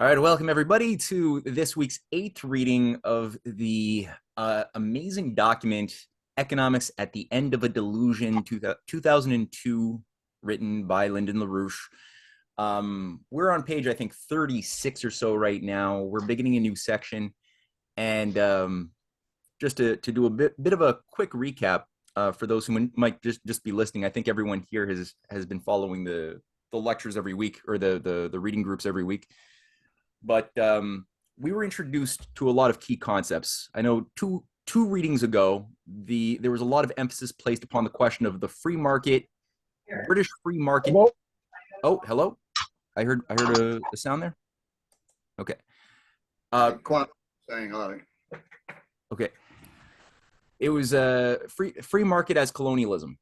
All right, welcome everybody to this week's eighth reading of the amazing document, Economics at the End of a Delusion, 2002, written by Lyndon LaRouche. We're on page, I think, 36 or so right now. We're beginning a new section. And just to do a bit of a quick recap for those who might just be listening, I think everyone here has been following the lectures every week, or the reading groups every week. But we were introduced to a lot of key concepts. I know two readings ago, there was a lot of emphasis placed upon the question of the free market, British free market. Hello? Oh, hello. I heard a sound there. Okay. Saying hi. Okay. It was a free market as colonialism,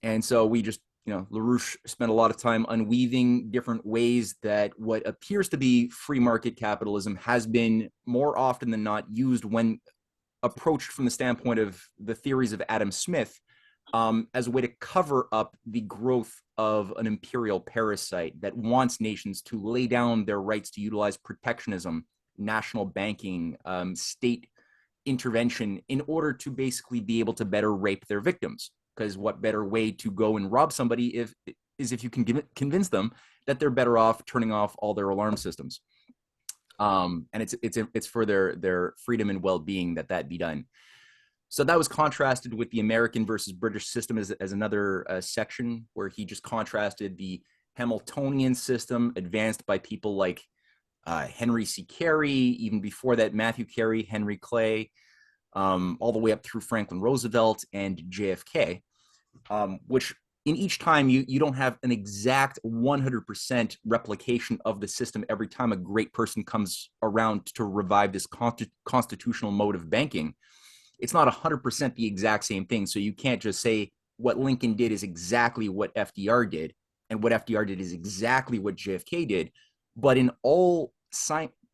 and so we just, LaRouche spent a lot of time unweaving different ways that what appears to be free market capitalism has been more often than not used when approached from the standpoint of the theories of Adam Smith, as a way to cover up the growth of an imperial parasite that wants nations to lay down their rights to utilize protectionism, national banking, state intervention in order to basically be able to better rape their victims. Because what better way to go and rob somebody if you can convince them that they're better off turning off all their alarm systems, and it's for their freedom and well-being that be done. So that was contrasted with the American versus British system as another section, where he just contrasted the Hamiltonian system advanced by people like Henry C. Carey, even before that Matthew Carey, Henry Clay, all the way up through Franklin Roosevelt and JFK, which in each time you don't have an exact 100% replication of the system every time a great person comes around to revive this constitutional mode of banking. It's not 100% the exact same thing. So you can't just say what Lincoln did is exactly what FDR did, and what FDR did is exactly what JFK did. But in all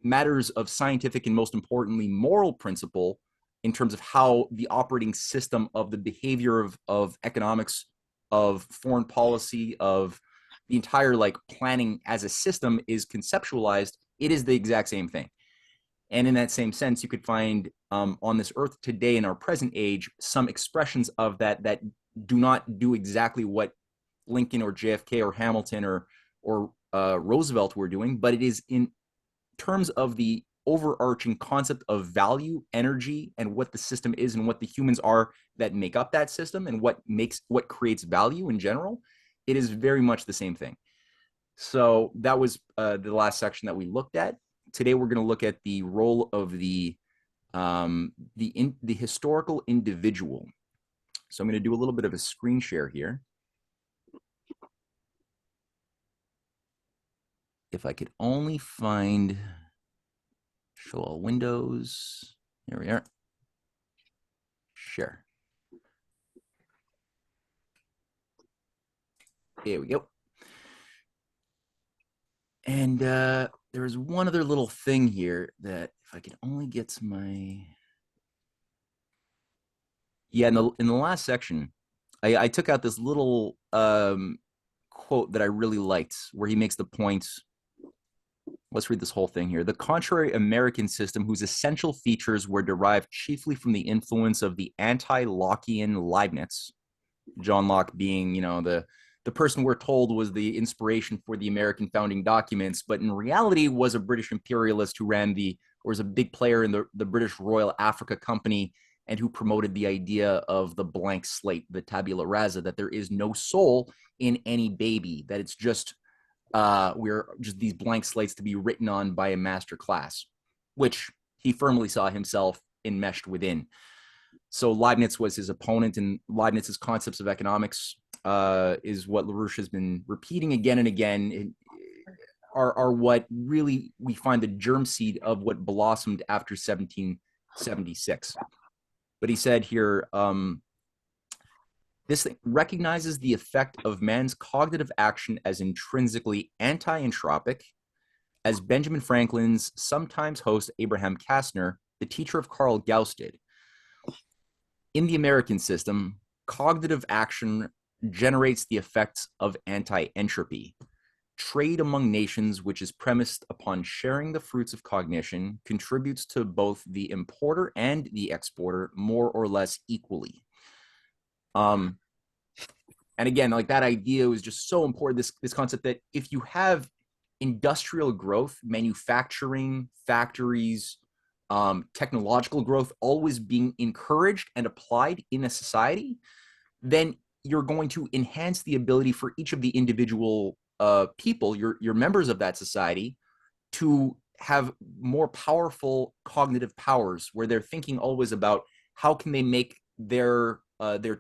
matters of scientific and, most importantly, moral principle, in terms of how the operating system of the behavior of economics, of foreign policy, of the entire planning as a system is conceptualized, it is the exact same thing. And in that same sense, you could find on this earth today, in our present age, some expressions of that do not do exactly what Lincoln or JFK or Hamilton or Roosevelt were doing, but it is in terms of the overarching concept of value, energy, and what the system is and what the humans are that make up that system and what creates value in general. It is very much the same thing. So that was the last section that we looked at. Today we're going to look at the role of the historical individual. So I'm going to do a little bit of a screen share here. If I could only find show all windows. Here we are. Share. There we go. And there was one other little thing here that if I could only get to my... Yeah, in the last section, I took out this little quote that I really liked, where he makes the point. Let's read this whole thing here. The contrary American system, whose essential features were derived chiefly from the influence of the anti-Lockean Leibniz, John Locke being, the person we're told was the inspiration for the American founding documents, but in reality was a British imperialist who was a big player in the British Royal Africa Company, and who promoted the idea of the blank slate, the tabula rasa, that there is no soul in any baby, that it's just we're just these blank slates to be written on by a master class, which he firmly saw himself enmeshed within. So Leibniz was his opponent, and Leibniz's concepts of economics is what LaRouche has been repeating again and again, are what really we find the germ seed of what blossomed after 1776. But he said here, this thing recognizes the effect of man's cognitive action as intrinsically anti-entropic, as Benjamin Franklin's sometimes host Abraham Kastner, the teacher of Karl Gauss, did. In the American system, cognitive action generates the effects of anti-entropy. trade among nations, which is premised upon sharing the fruits of cognition, contributes to both the importer and the exporter more or less equally. And again, like that idea was just so important, this concept that if you have industrial growth, manufacturing, factories, technological growth always being encouraged and applied in a society, then you're going to enhance the ability for each of the individual people, your members of that society, to have more powerful cognitive powers, where they're thinking always about how can they make their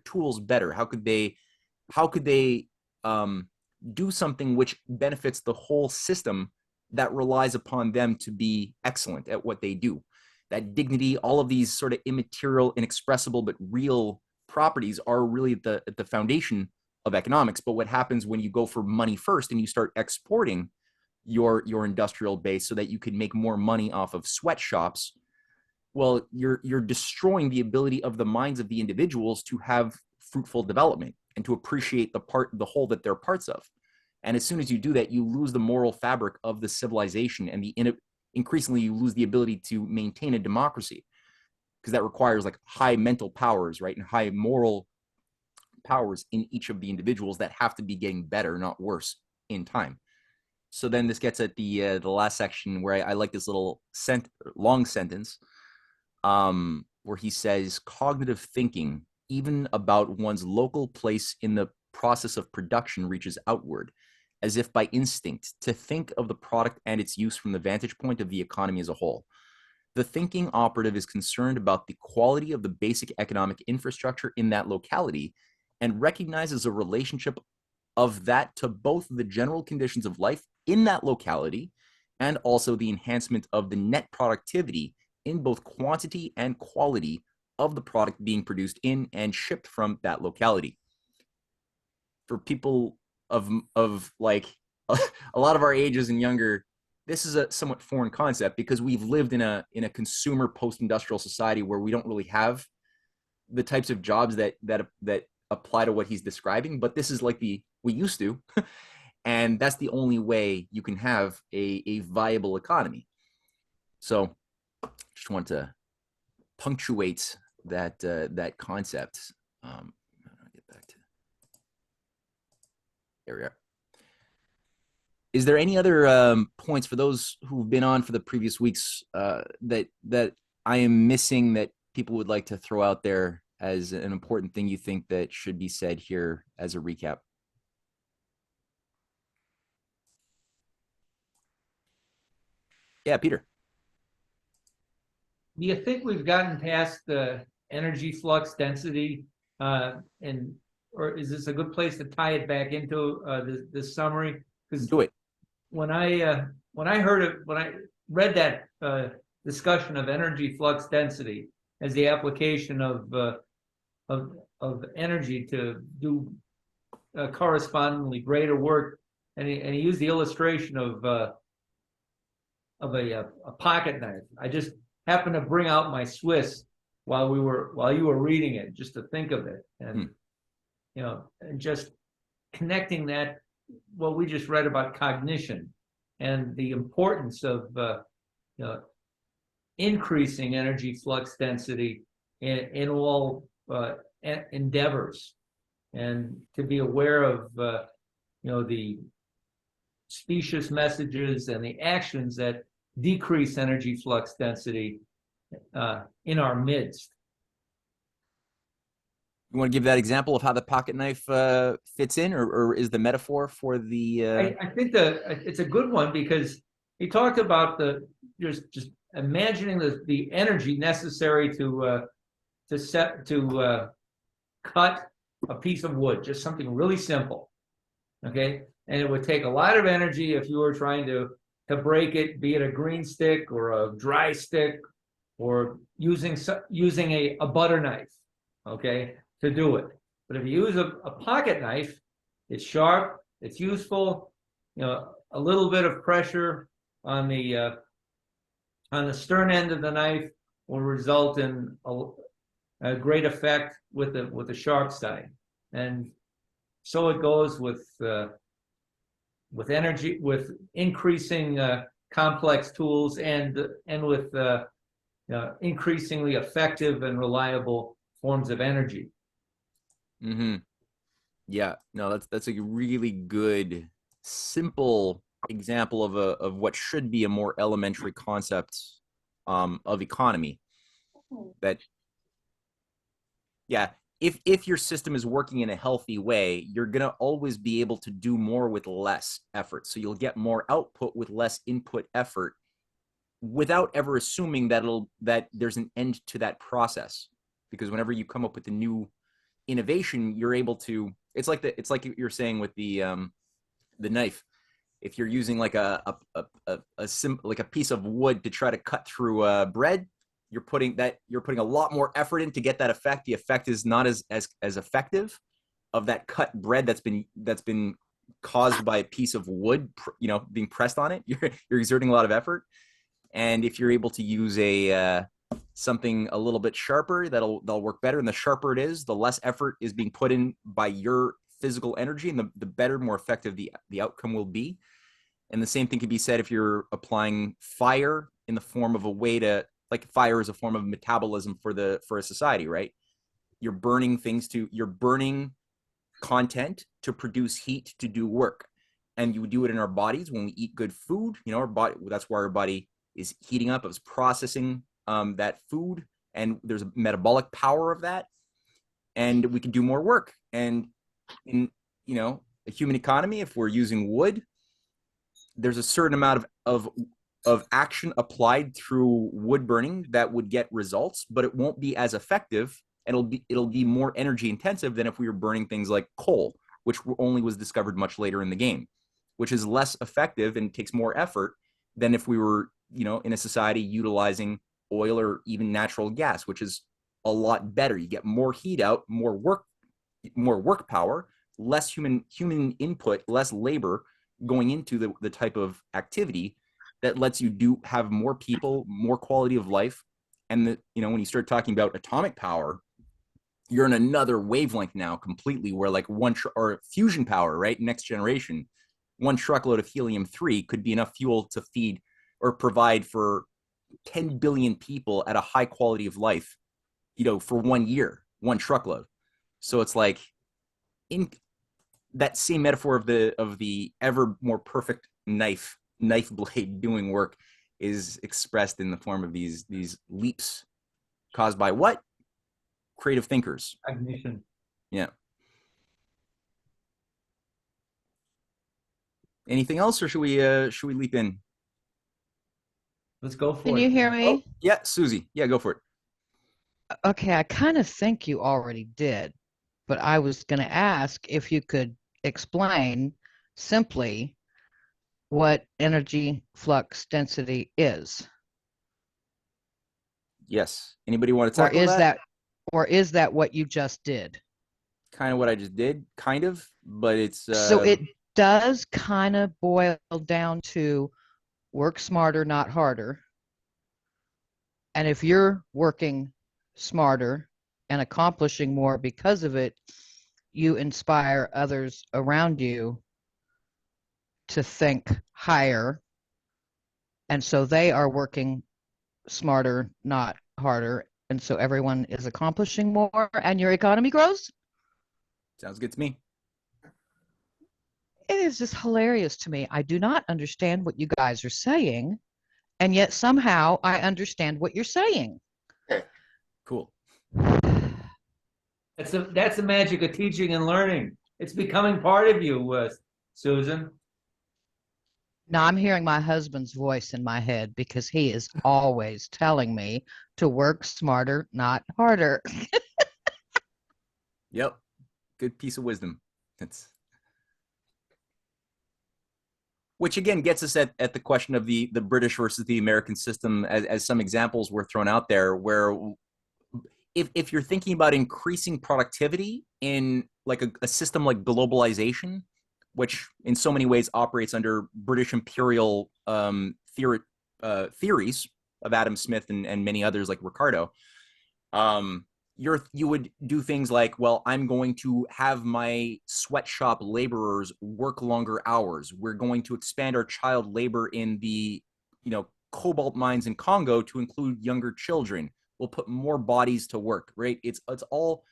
tools better, how could they do something which benefits the whole system that relies upon them to be excellent at what they do. That dignity, all of these sort of immaterial, inexpressible, but real properties are really at the foundation of economics. But what happens when you go for money first and you start exporting your industrial base so that you can make more money off of sweatshops? Well, you're destroying the ability of the minds of the individuals to have fruitful development and to appreciate the whole that they're parts of. And as soon as you do that, you lose the moral fabric of the civilization, and increasingly you lose the ability to maintain a democracy, because that requires like high mental powers, right, and high moral powers in each of the individuals that have to be getting better, not worse, in time. So then this gets at the last section, where I like this little long sentence, where he says, cognitive thinking, even about one's local place in the process of production, reaches outward, as if by instinct, to think of the product and its use from the vantage point of the economy as a whole. The thinking operative is concerned about the quality of the basic economic infrastructure in that locality, and recognizes a relationship of that to both the general conditions of life in that locality and also the enhancement of the net productivity in both quantity and quality of the product being produced in and shipped from that locality. For people of like a lot of our ages and younger, this is a somewhat foreign concept, because we've lived in a consumer post-industrial society where we don't really have the types of jobs that apply to what he's describing. But this is like we used to, and that's the only way you can have a viable economy. So just want to punctuate that concept. I'll get back to there. We are. Is there any other points for those who've been on for the previous weeks that I am missing, that people would like to throw out there as an important thing you think that should be said here as a recap? Yeah, Peter. Do you think we've gotten past the energy flux density, or is this a good place to tie it back into this summary? Because do it. When I read that discussion of energy flux density as the application of energy to do correspondingly greater work, and he used the illustration of a pocket knife. I just happened to bring out my Swiss while you were reading it, just to think of it, and and just connecting that, what we just read about cognition and the importance of increasing energy flux density in all endeavors, and to be aware of the specious messages and the actions that decrease energy flux density in our midst. You want to give that example of how the pocket knife fits in, or is the metaphor for the? I think it's a good one, because he talked about just imagining the energy necessary to cut a piece of wood, just something really simple, okay? And it would take a lot of energy if you were trying to break it, be it a green stick or a dry stick, or using a butter knife, okay, to do it. But if you use a pocket knife, it's sharp, it's useful. A little bit of pressure on the stern end of the knife will result in a great effect with the sharp side. And so it goes with with energy, with increasing complex tools, and with increasingly effective and reliable forms of energy. Mm-hmm. Yeah, no, that's a really good, simple example of what should be a more elementary concept of economy. That yeah, if your system is working in a healthy way, you're gonna always be able to do more with less effort. So you'll get more output with less input effort, without ever assuming that there's an end to that process. Because whenever you come up with a new innovation, you're able to. It's like you're saying with the knife. If you're using like like a piece of wood to try to cut through bread, you're putting a lot more effort in to get that effect. The effect is not as effective of that cut bread that's been caused by a piece of wood, being pressed on it. You're exerting a lot of effort. And if you're able to use a something a little bit sharper, that'll work better. And the sharper it is, the less effort is being put in by your physical energy, and the better, more effective the outcome will be. And the same thing can be said if you're applying fire in the form of a way to, like, fire is a form of metabolism for a society, right? You're burning content to produce heat to do work. And you do it in our bodies when we eat good food. Our body, that's why our body is heating up. It's processing that food, and there's a metabolic power of that, and we can do more work. And in a human economy, if we're using wood, there's a certain amount of action applied through wood burning that would get results, but it won't be as effective, and it'll be more energy intensive than if we were burning things like coal, which only was discovered much later in the game, which is less effective and takes more effort than if we were, in a society utilizing oil or even natural gas, which is a lot better. You get more heat out, more work power, less human input, less labor going into the type of activity that lets you have more people, more quality of life. And when you start talking about atomic power, you're in another wavelength now completely, where like or fusion power, right? Next generation, one truckload of helium-3 could be enough fuel to feed or provide for 10 billion people at a high quality of life, for 1 year, one truckload. So it's like, in that same metaphor of the ever more perfect knife blade doing work is expressed in the form of these leaps caused by what? Creative thinkers. Cognition. Yeah. Anything else, or should we leap in? Let's go Can for you it. hear Oh, me? yeah, Susie. Yeah, go for it. Okay, I kind of think you already did, but I was going to ask if you could explain simply what energy flux density is, Yes. Anybody want to or tackle is that? that or is that what you just did? Kind of what I just did, kind of, but it's So it does kind of boil down to work smarter, not harder. And if you're working smarter and accomplishing more because of it, you inspire others around you to think higher. And so they are working smarter, not harder. And so everyone is accomplishing more and your economy grows. sounds good to me. It is just hilarious to me. I do not understand what you guys are saying. And yet somehow I understand what you're saying. Cool. That's the magic of teaching and learning. It's becoming part of you, Susan. Now I'm hearing my husband's voice in my head because he is always telling me to work smarter, not harder. Yep. Good piece of wisdom. That's which again gets us at the question of the British versus the American system, as some examples were thrown out there, where if you're thinking about increasing productivity in like a system like globalization, which in so many ways operates under British imperial theories of Adam Smith and many others like Ricardo, you would do things like, well, I'm going to have my sweatshop laborers work longer hours. We're going to expand our child labor in the, cobalt mines in Congo to include younger children. We'll put more bodies to work, right? It's all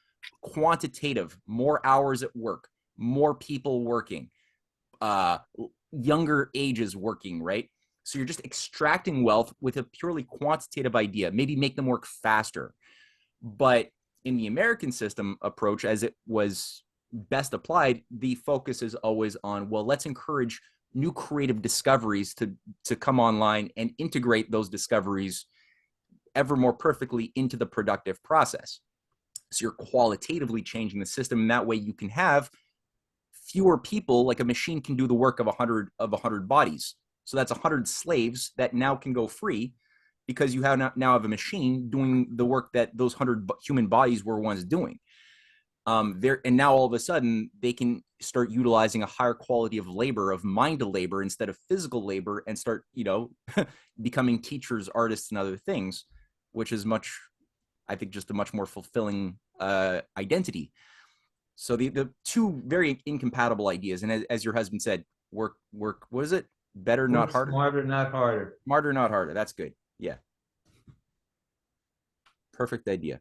quantitative, more hours at work, more people working, younger ages working, right? So you're just extracting wealth with a purely quantitative idea, maybe make them work faster. But in the American system approach, as it was best applied, the focus is always on, well, let's encourage new creative discoveries to come online and integrate those discoveries ever more perfectly into the productive process. So you're qualitatively changing the system, and that way you can have fewer people. Like a machine can do the work of 100 bodies. So that's 100 slaves that now can go free, because you now have a machine doing the work that those 100 human bodies were once doing. And now all of a sudden they can start utilizing a higher quality of labor, of mind labor instead of physical labor, and start, becoming teachers, artists, and other things, which is I think, just a much more fulfilling identity. So the two very incompatible ideas, and as your husband said, work. What is it? Better, not harder. Smarter, not harder. Smarter, not harder. That's good. Yeah. Perfect idea.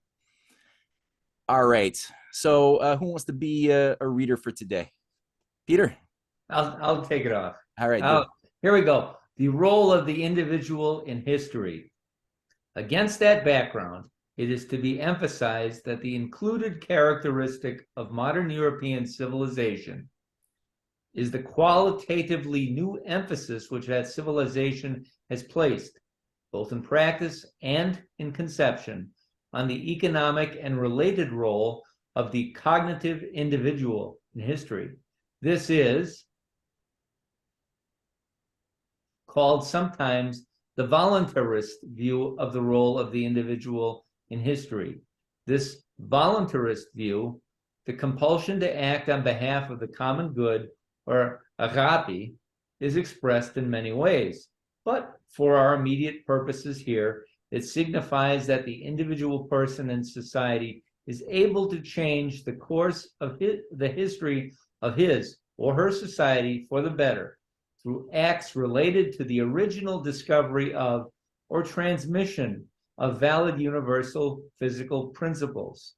All right. So who wants to be a reader for today? Peter? I'll take it off. All right. Here we go. The role of the individual in history. Against that background, it is to be emphasized that the included characteristic of modern European civilization is the qualitatively new emphasis which that civilization has placed, both in practice and in conception, on the economic and related role of the cognitive individual in history. This is called sometimes the voluntarist view of the role of the individual in history. This voluntarist view, the compulsion to act on behalf of the common good, or agape, is expressed in many ways. But for our immediate purposes here, it signifies that the individual person in society is able to change the course of the history of his or her society for the better through acts related to the original discovery of or transmission of valid universal physical principles.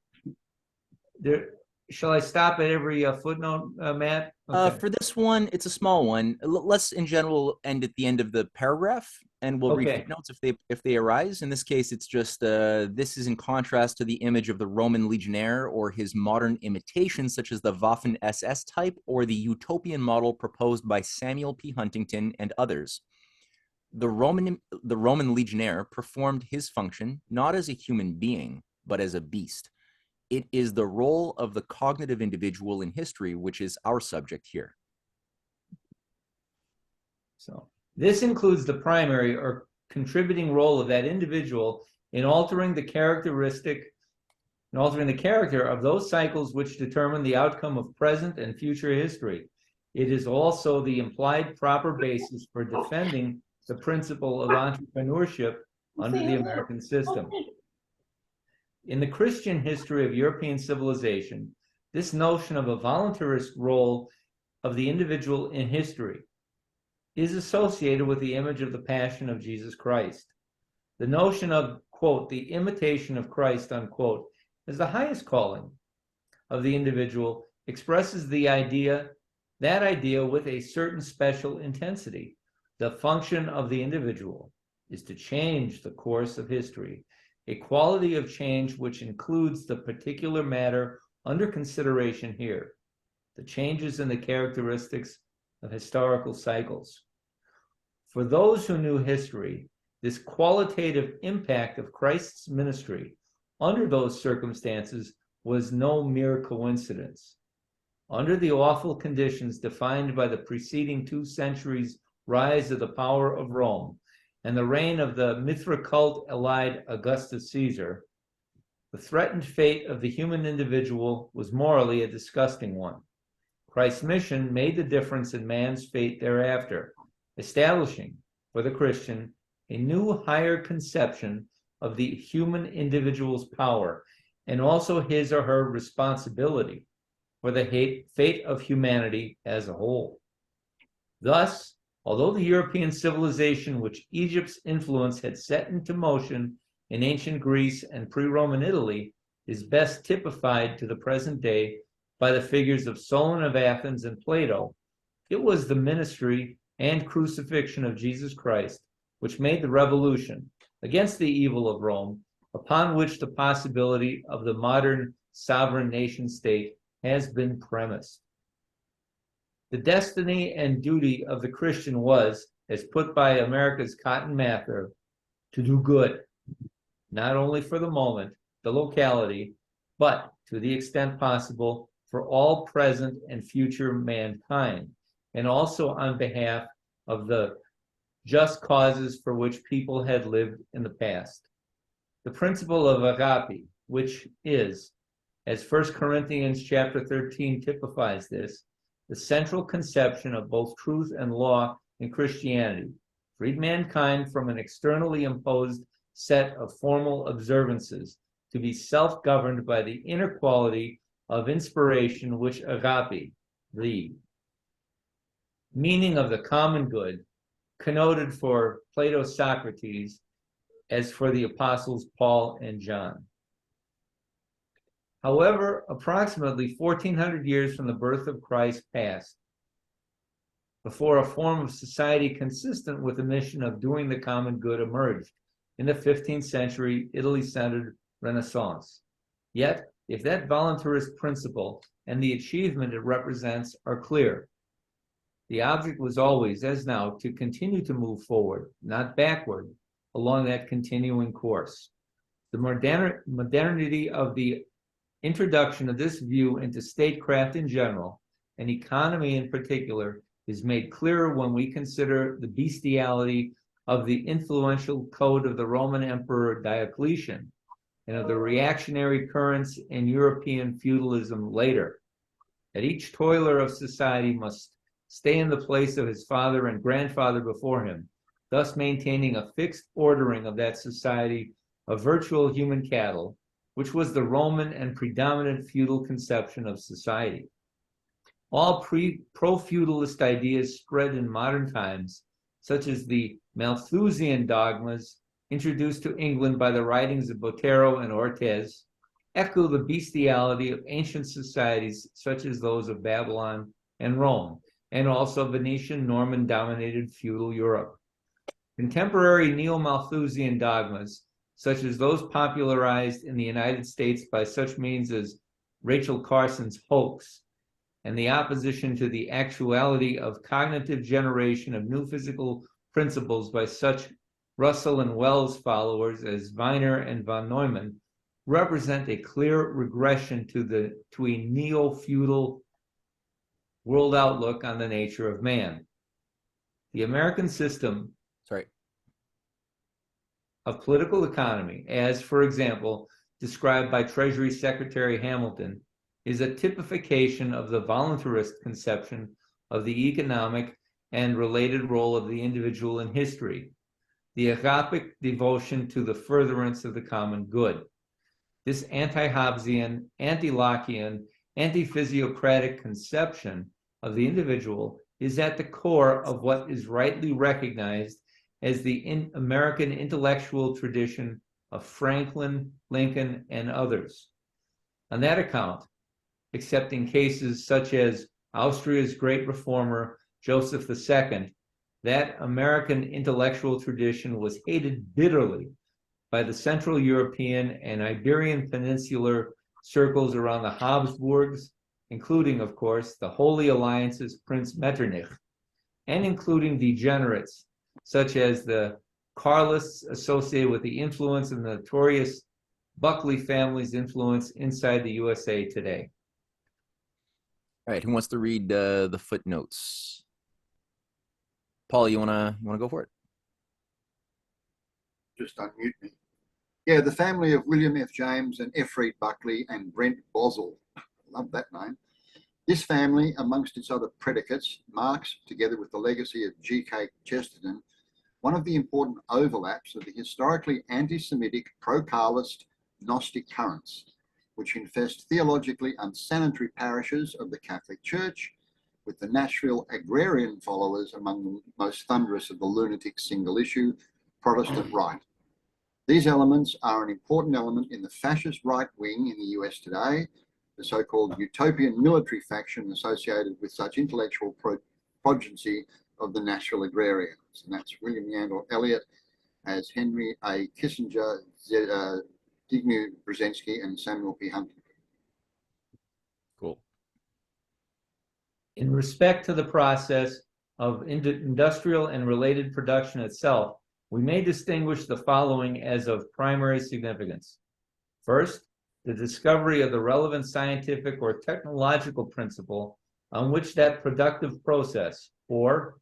Shall I stop at every footnote, Matt? Okay. For this one, it's a small one. Let's, in general, end at the end of the paragraph, and we'll read footnotes if they arise. In this case, it's just this is in contrast to the image of the Roman legionnaire or his modern imitations, such as the Waffen-SS type or the utopian model proposed by Samuel P. Huntington and others. The Roman legionnaire performed his function not as a human being, but as a beast. It is the role of the cognitive individual in history, which is our subject here. So this includes the primary or contributing role of that individual in altering the character of those cycles which determine the outcome of present and future history. It is also the implied proper basis for defending the principle of entrepreneurship under the American system. In the Christian history of European civilization, this notion of a voluntarist role of the individual in history is associated with the image of the passion of Jesus Christ. The notion of, quote, the imitation of Christ, unquote, as the highest calling of the individual expresses that idea with a certain special intensity. The function of the individual is to change the course of history, a quality of change which includes the particular matter under consideration here, the changes in the characteristics of historical cycles. For those who knew history, this qualitative impact of Christ's ministry under those circumstances was no mere coincidence. Under the awful conditions defined by the preceding 2 centuries' rise of the power of Rome, and the reign of the Mithra cult-allied Augustus Caesar, the threatened fate of the human individual was morally a disgusting one. Christ's mission made the difference in man's fate thereafter, establishing for the Christian a new higher conception of the human individual's power and also his or her responsibility for the fate of humanity as a whole. Thus, although the European civilization which Egypt's influence had set into motion in ancient Greece and pre-Roman Italy is best typified to the present day by the figures of Solon of Athens and Plato, it was the ministry and crucifixion of Jesus Christ which made the revolution against the evil of Rome, upon which the possibility of the modern sovereign nation state has been premised. The destiny and duty of the Christian was, as put by America's Cotton Mather, to do good, not only for the moment, the locality, but to the extent possible for all present and future mankind, and also on behalf of the just causes for which people had lived in the past. The principle of agape, which is, as 1 Corinthians chapter 13 typifies this, the central conception of both truth and law in Christianity, freed mankind from an externally imposed set of formal observances to be self-governed by the inner quality of inspiration which agape, the meaning of the common good, connoted for Plato's Socrates as for the apostles Paul and John. However, approximately 1400 years from the birth of Christ passed before a form of society consistent with the mission of doing the common good emerged in the 15th century Italy-centered Renaissance. Yet, if that voluntarist principle and the achievement it represents are clear, the object was always, as now, to continue to move forward, not backward, along that continuing course. The modernity of the introduction of this view into statecraft in general, and economy in particular, is made clearer when we consider the bestiality of the influential code of the Roman Emperor Diocletian and of the reactionary currents in European feudalism later. That each toiler of society must stay in the place of his father and grandfather before him, thus maintaining a fixed ordering of that society of virtual human cattle, which was the Roman and predominant feudal conception of society. All pro-feudalist ideas spread in modern times, such as the Malthusian dogmas introduced to England by the writings of Botero and Ortez, echo the bestiality of ancient societies such as those of Babylon and Rome, and also Venetian Norman-dominated feudal Europe. Contemporary neo-Malthusian dogmas, such as those popularized in the United States by such means as Rachel Carson's hoax, and the opposition to the actuality of cognitive generation of new physical principles by such Russell and Wells followers as Wiener and von Neumann, represent a clear regression to a neo-feudal world outlook on the nature of man. The American system of political economy, as, for example, described by Treasury Secretary Hamilton, is a typification of the voluntarist conception of the economic and related role of the individual in history, the agapic devotion to the furtherance of the common good. This anti-Hobbesian, anti-Lockean, anti-physiocratic conception of the individual is at the core of what is rightly recognized as the American intellectual tradition of Franklin, Lincoln, and others. On that account, except in cases such as Austria's great reformer, Joseph II, that American intellectual tradition was hated bitterly by the Central European and Iberian Peninsular circles around the Habsburgs, including, of course, the Holy Alliance's Prince Metternich, and including degenerates such as the Carlists associated with the influence of the notorious Buckley family's influence inside the USA today. All right, who wants to read the footnotes? Paul, you wanna go for it? Just unmute me. Yeah, the family of William F. James and Ephraim Buckley and Brent Boswell. Love that name. This family, amongst its other predicates, marks, together with the legacy of G.K. Chesterton, one of the important overlaps of the historically anti-Semitic, pro-Carlist, Gnostic currents. which infest theologically unsanitary parishes of the Catholic Church, with the Nashville agrarian followers among the most thunderous of the lunatic single-issue Protestant right. These elements are an important element in the fascist right wing in the US today, the so-called utopian military faction associated with such intellectual progeny of the Nashville agrarians. And that's William Yandell Elliott as Henry A. Kissinger, Zbigniew Brzezinski, and Samuel P. Huntington. Cool. In respect to the process of industrial and related production itself, we may distinguish the following as of primary significance. First, the discovery of the relevant scientific or technological principle on which that productive process or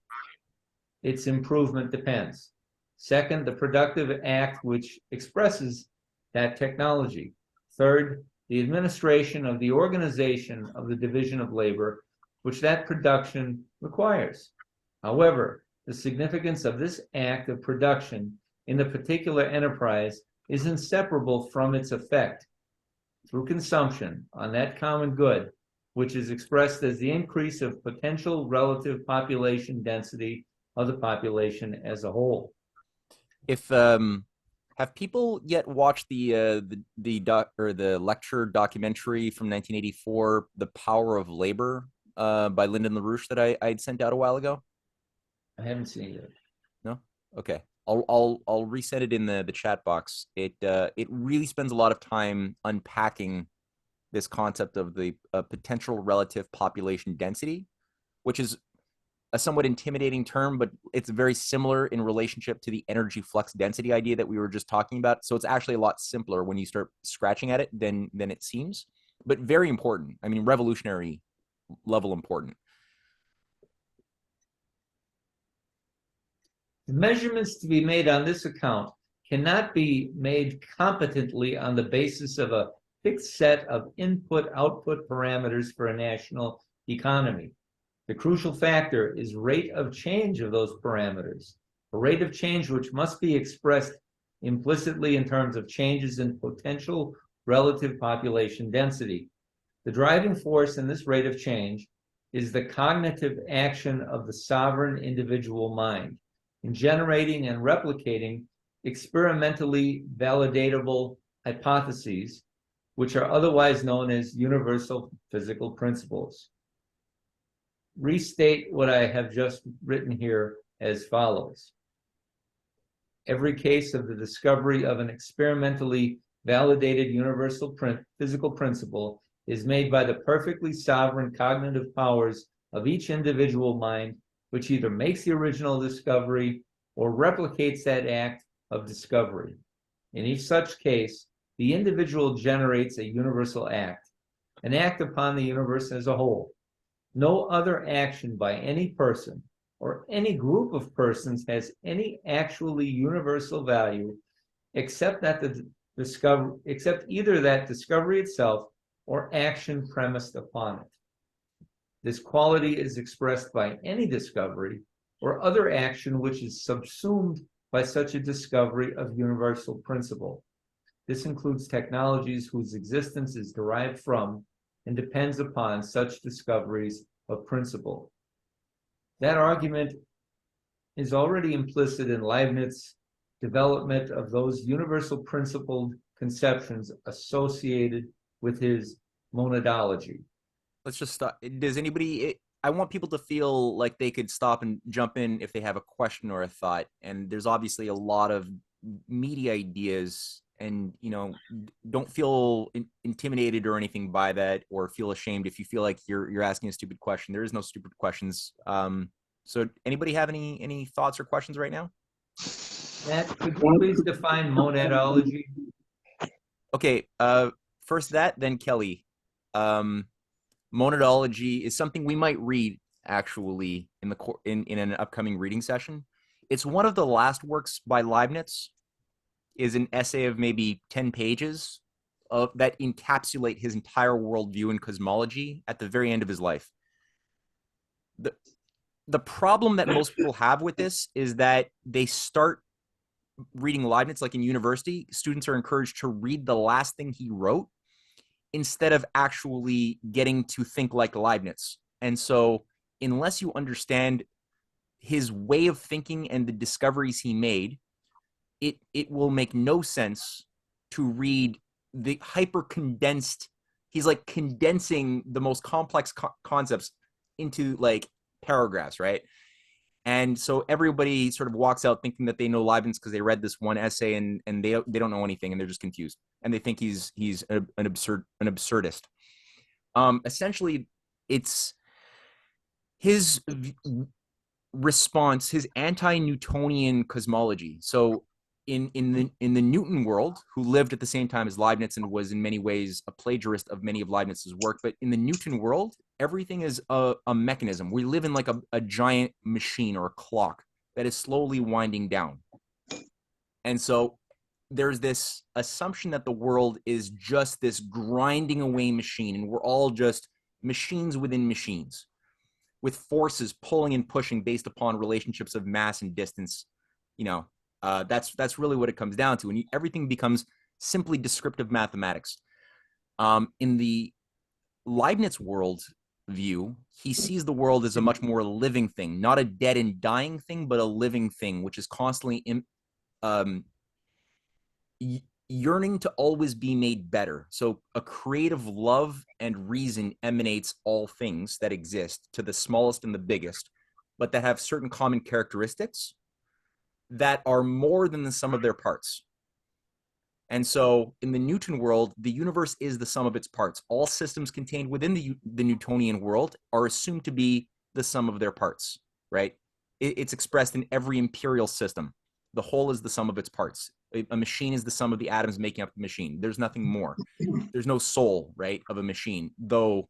its improvement depends. Second, the productive act which expresses that technology. Third, the administration of the organization of the division of labor which that production requires. However, the significance of this act of production in the particular enterprise is inseparable from its effect through consumption on that common good, which is expressed as the increase of potential relative population density of the population as a whole. If have people yet watched the lecture documentary from 1984, "The Power of Labor," by Lyndon LaRouche that I'd sent out a while ago? I haven't seen it. No? Okay. I'll reset it in the chat box. It really spends a lot of time unpacking this concept of the potential relative population density, which is a somewhat intimidating term, but it's very similar in relationship to the energy flux density idea that we were just talking about. So it's actually a lot simpler when you start scratching at it than it seems, but very important. I mean, revolutionary level important. The measurements to be made on this account cannot be made competently on the basis of a fixed set of input-output parameters for a national economy. The crucial factor is rate of change of those parameters, a rate of change which must be expressed implicitly in terms of changes in potential relative population density. The driving force in this rate of change is the cognitive action of the sovereign individual mind in generating and replicating experimentally validatable hypotheses, which are otherwise known as universal physical principles. Restate what I have just written here as follows. Every case of the discovery of an experimentally validated universal physical principle is made by the perfectly sovereign cognitive powers of each individual mind, which either makes the original discovery or replicates that act of discovery. In each such case, the individual generates a universal act, an act upon the universe as a whole. No other action by any person or any group of persons has any actually universal value except either that discovery itself or action premised upon it. This quality is expressed by any discovery or other action which is subsumed by such a discovery of universal principle. This includes technologies whose existence is derived from and depends upon such discoveries of principle. That argument is already implicit in Leibniz's development of those universal principled conceptions associated with his monadology. Let's just stop. Does anybody, I want people to feel like they could stop and jump in if they have a question or a thought. And there's obviously a lot of meaty ideas, and don't feel intimidated or anything by that, or feel ashamed if you feel like you're asking a stupid question. There is no stupid questions. So anybody have any thoughts or questions right now? Matt, could you please define monadology? Okay, first that, then Kelly. Monadology is something we might read actually in an upcoming reading session. It's one of the last works by Leibniz. Is an essay of maybe 10 pages that encapsulate his entire worldview and cosmology at the very end of his life. The problem that most people have with this is that they start reading Leibniz, like in university, students are encouraged to read the last thing he wrote instead of actually getting to think like Leibniz. And so unless you understand his way of thinking and the discoveries he made, it will make no sense to read the hyper condensed. He's like condensing the most complex concepts into like paragraphs, right? And so everybody sort of walks out thinking that they know Leibniz because they read this one essay, and they don't know anything, and they're just confused, and they think he's an absurdist. Essentially, it's his response, his anti-Newtonian cosmology. So in the Newton world, who lived at the same time as Leibniz and was in many ways a plagiarist of many of Leibniz's work, but in the Newton world, everything is a mechanism. We live in like a giant machine or a clock that is slowly winding down. And so there's this assumption that the world is just this grinding away machine, and we're all just machines within machines, with forces pulling and pushing based upon relationships of mass and distance. That's really what it comes down to, and everything becomes simply descriptive mathematics. In the Leibniz world view, he sees the world as a much more living thing, not a dead and dying thing, but a living thing, which is constantly yearning to always be made better. So a creative love and reason emanates all things that exist, to the smallest and the biggest, but that have certain common characteristics that are more than the sum of their parts. And so in the Newton world, the universe is the sum of its parts. All systems contained within the Newtonian world are assumed to be the sum of their parts, right? It's expressed in every imperial system. The whole is the sum of its parts. A machine is the sum of the atoms making up the machine. There's nothing more. There's no soul, right, of a machine, though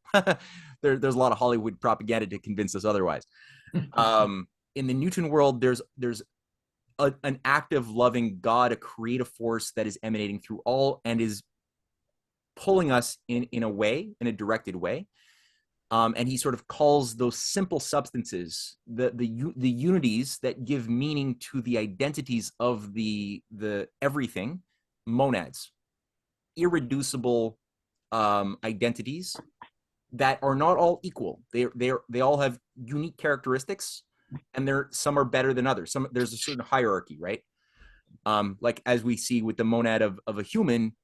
there's a lot of Hollywood propaganda to convince us otherwise. In the Newton world, there's an active, loving God, a creative force that is emanating through all and is pulling us in a way, in a directed way. And he sort of calls those simple substances, the unities that give meaning to the identities of the everything, monads, irreducible identities that are not all equal. They all have unique characteristics, and some are better than others. There's a certain hierarchy, right? Like as we see with the monad of a human,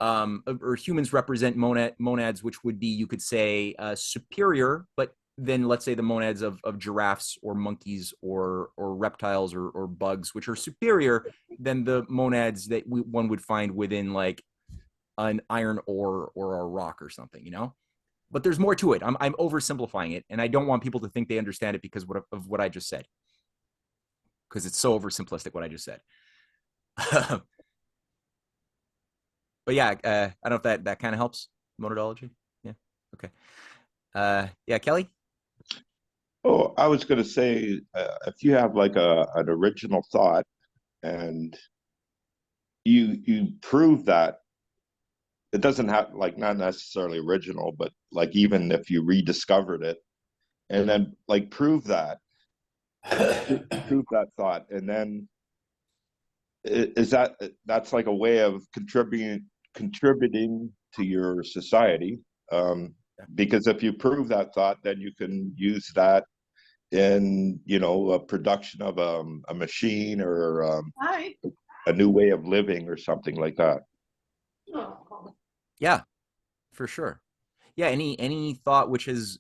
or humans represent monads, which would be, you could say, superior, but then let's say the monads of giraffes or monkeys or reptiles or bugs, which are superior than the monads that one would find within like an iron ore or a rock or something, But there's more to it. I'm oversimplifying it, and I don't want people to think they understand it because of what I just said, because it's so oversimplistic what I just said. But yeah, I don't know if that kind of helps monadology. Yeah. Okay. Yeah, Kelly. Oh, I was going to say, if you have like an original thought and you prove that it doesn't have, like, not necessarily original, but like even if you rediscovered it and then like prove that thought, and then that's like a way of contributing to your society, because if you prove that thought, then you can use that in a production of a machine or a new way of living or something like that. Yeah, for sure. Yeah, any thought which is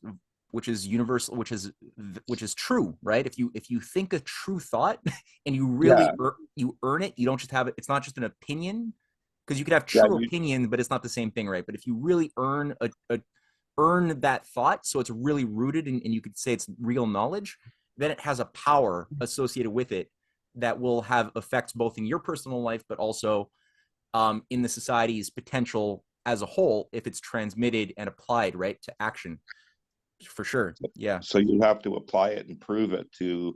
universal, which is true, right? If you think a true thought and you really you earn it, you don't just have it. It's not just an opinion, because you could have true opinion, but it's not the same thing, right? But if you really earn earn that thought, so it's really rooted and you could say it's real knowledge, then it has a power associated with it that will have effects both in your personal life, but also in the society's potential as a whole, if it's transmitted and applied, right, to action. For sure. Yeah. So you have to apply it and prove it to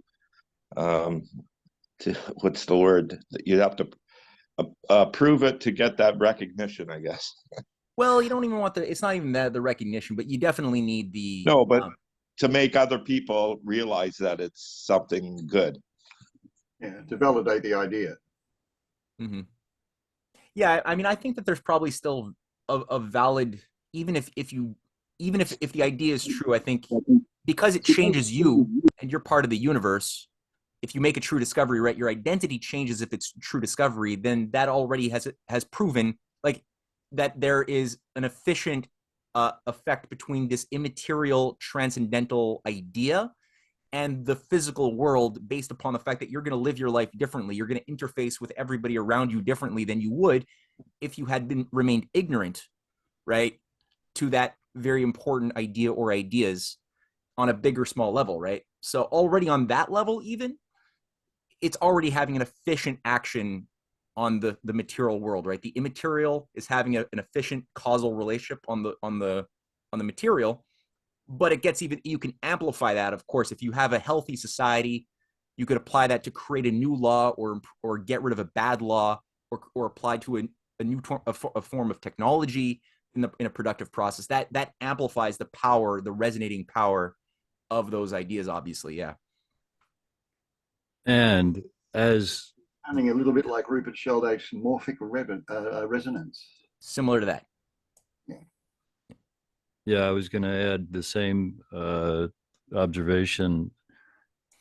what's the word? You have to prove it to get that recognition, I guess. Well, you don't even want it's not even the recognition, but you definitely need the. No, but to make other people realize that it's something good. Yeah, to validate the idea. Mm-hmm. Yeah, I mean, I think that there's probably still a valid even if the idea is true, I think because it changes you and you're part of the universe, if you make a true discovery, right, your identity changes if it's true discovery, then that already has proven like that there is an efficient effect between this immaterial transcendental idea and the physical world based upon the fact that you're going to live your life differently. You're going to interface with everybody around you differently than you would if you had been remained ignorant, right, to that very important idea or ideas on a big or small level, right? So already on that level, even it's already having an efficient action on the material world, right? The immaterial is having an efficient causal relationship on the material, but it gets even, you can amplify that, of course. If you have a healthy society, you could apply that to create a new law or get rid of a bad law, or apply to a new a form of technology in a productive process. That amplifies the power, the resonating power of those ideas, obviously. Yeah. And as Sounding a little bit like Rupert Sheldrake's morphic resonance. Similar to that. yeah, I was going to add the same observation.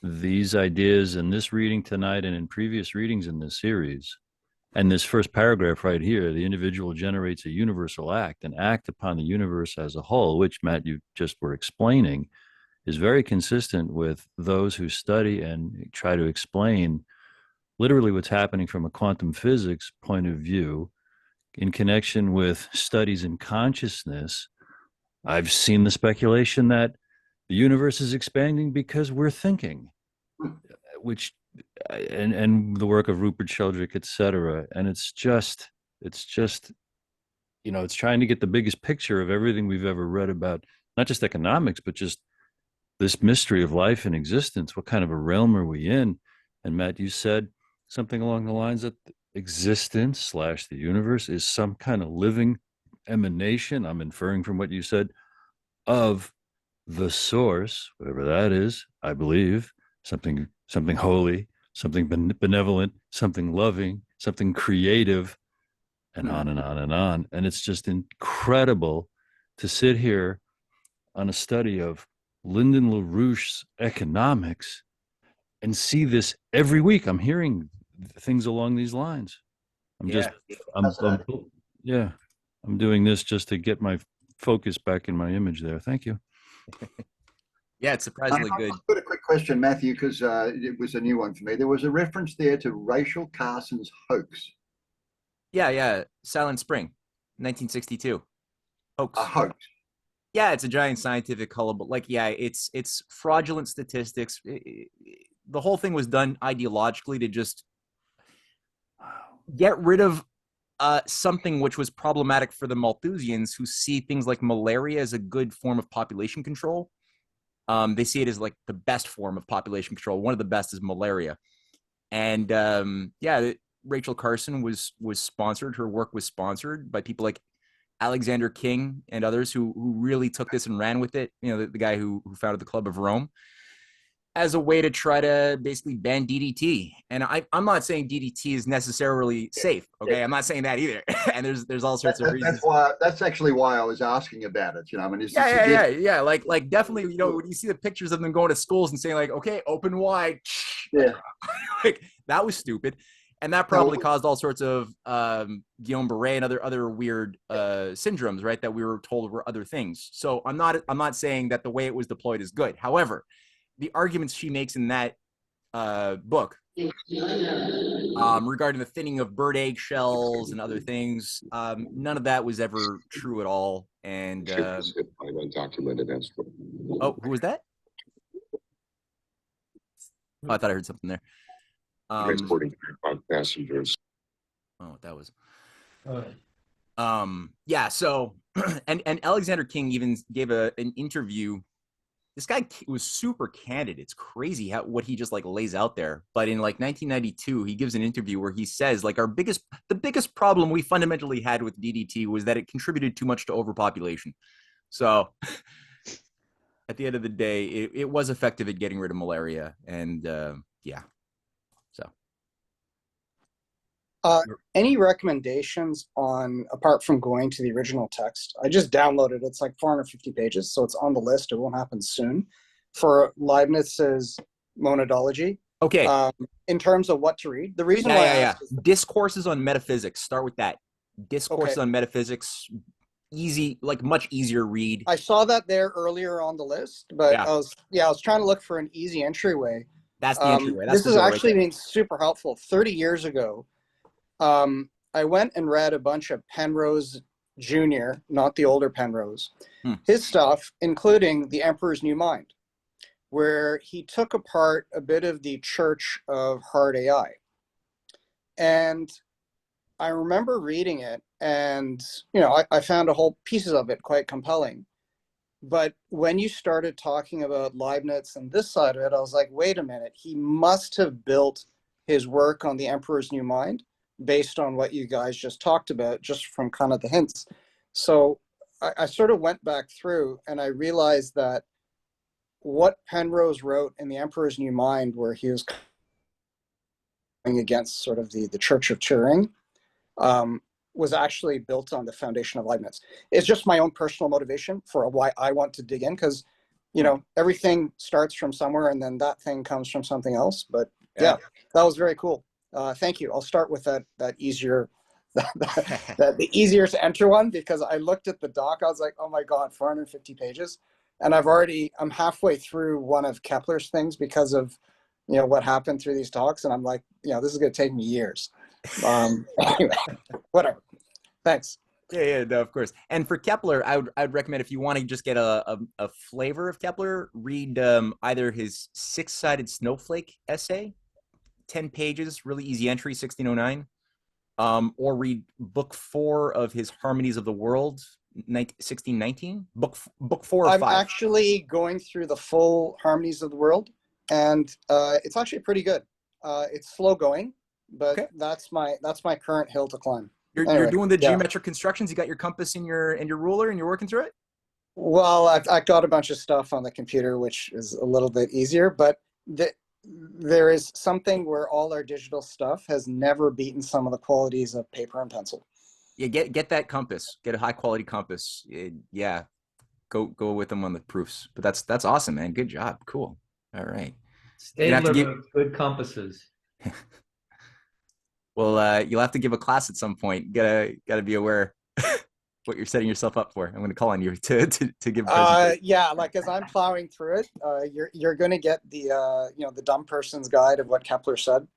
These ideas in this reading tonight and in previous readings in this series, and this first paragraph right here, the individual generates a universal act, an act upon the universe as a whole, which, Matt, you just were explaining, is very consistent with those who study and try to explain literally what's happening from a quantum physics point of view in connection with studies in consciousness. I've seen the speculation that the universe is expanding because we're thinking, which, and the work of Rupert Sheldrake, et cetera. And it's just, it's trying to get the biggest picture of everything we've ever read about, not just economics, but just this mystery of life and existence. What kind of a realm are we in? And Matt, you said something along the lines that existence slash the universe is some kind of living emanation. I'm inferring from what you said of the source, whatever that is. I believe something holy, something benevolent, something loving, something creative, and on and on and on. And it's just incredible to sit here on a study of Lyndon LaRouche's economics and see this every week. I'm hearing things along these lines. I'm doing this just to get my focus back in my image there. Thank you. Yeah, it's surprisingly good. I've got a quick question, Matthew, because it was a new one for me. There was a reference there to Rachel Carson's hoax. Yeah. Silent Spring, 1962. Hoax. A hoax. Yeah, it's a giant scientific hullabaloo. Like, yeah, it's fraudulent statistics. The whole thing was done ideologically to just get rid of something which was problematic for the Malthusians, who see things like malaria as a good form of population control. They see it as like the best form of population control. One of the best is malaria. And Rachel Carson was sponsored. Her work was sponsored by people like Alexander King and others who really took this and ran with it. You know, the guy who founded the Club of Rome, as a way to try to basically ban DDT. And I'm not saying DDT is necessarily safe. Okay, I'm not saying that either. And there's all sorts of reasons. That's actually why I was asking about it. You know, I mean, yeah. Like definitely, you know, when you see the pictures of them going to schools and saying like, okay, open wide, yeah, like that was stupid. And that probably caused all sorts of Guillain-Barré and other weird syndromes, right? That we were told were other things. So I'm not saying that the way it was deployed is good. However, the arguments she makes in that book regarding the thinning of bird egg shells and other things, none of that was ever true at all. And oh, who was that? Oh, I thought I heard something there. Transporting passengers. Oh, that was. Yeah. So, and Alexander King even gave an interview. This guy was super candid. It's crazy what he just like lays out there. But in like 1992, he gives an interview where he says like the biggest problem we fundamentally had with DDT was that it contributed too much to overpopulation. So at the end of the day, it was effective at getting rid of malaria. And yeah. So. Any recommendations on, apart from going to the original text? I just downloaded it. It's like 450 pages, so it's on the list. It won't happen soon. For Leibniz's monadology, Okay. in terms of what to read, the reason Yeah, why yeah, I yeah. asked is, Discourses on metaphysics. Start with that. Discourses okay, on metaphysics. Easy, like much easier read. I saw that there earlier on the list, but Yeah, I was trying to look for an easy entryway. that's the entryway. That's This the has door right actually there. been super helpful. 30 years ago, I went and read a bunch of Penrose Jr., not the older Penrose, Hmm. his stuff, including The Emperor's New Mind, where he took apart a bit of the Church of Hard AI. And I remember reading it, and I found a whole pieces of it quite compelling. But when you started talking about Leibniz and this side of it, I was like, wait a minute, he must have built his work on the Emperor's New Mind based on what you guys just talked about, just from kind of the hints. So I sort of went back through and I realized that what Penrose wrote in the Emperor's New Mind, where he was going against sort of the Church of Turing, was actually built on the foundation of Leibniz. It's just my own personal motivation for why I want to dig in, because everything starts from somewhere and then that thing comes from something else. But yeah, that was very cool. Thank you. I'll start with that easier the easier to enter one, because I looked at the doc, I was like, oh my god, 450 pages, and I'm halfway through one of Kepler's things because of what happened through these talks, and I'm like, this is going to take me years. Anyway, whatever. Thanks. Yeah, no, of course. And for Kepler, I'd recommend, if you want to just get a flavor of Kepler, read either his Six-Sided Snowflake essay, 10 pages, really easy entry, 1609, or read book 4 of his Harmonies of the World, 1619. Book 4 or 5. I'm actually going through the full Harmonies of the World, and it's actually pretty good. It's slow going, but Okay. that's my current hill to climb. You're doing the geometric constructions. You got your compass and your ruler, and you're working through it. Well, I've got a bunch of stuff on the computer, which is a little bit easier, but there is something where all our digital stuff has never beaten some of the qualities of paper and pencil. Yeah, get that compass. Get a high quality compass. Yeah, go with them on the proofs. But that's awesome, man. Good job. Cool. All right. Stadler makes good compasses. Well, you'll have to give a class at some point. Gotta be aware what you're setting yourself up for. I'm going to call on you to give a presentation. Yeah, like as I'm plowing through it, you're going to get the the dumb person's guide of what Kepler said.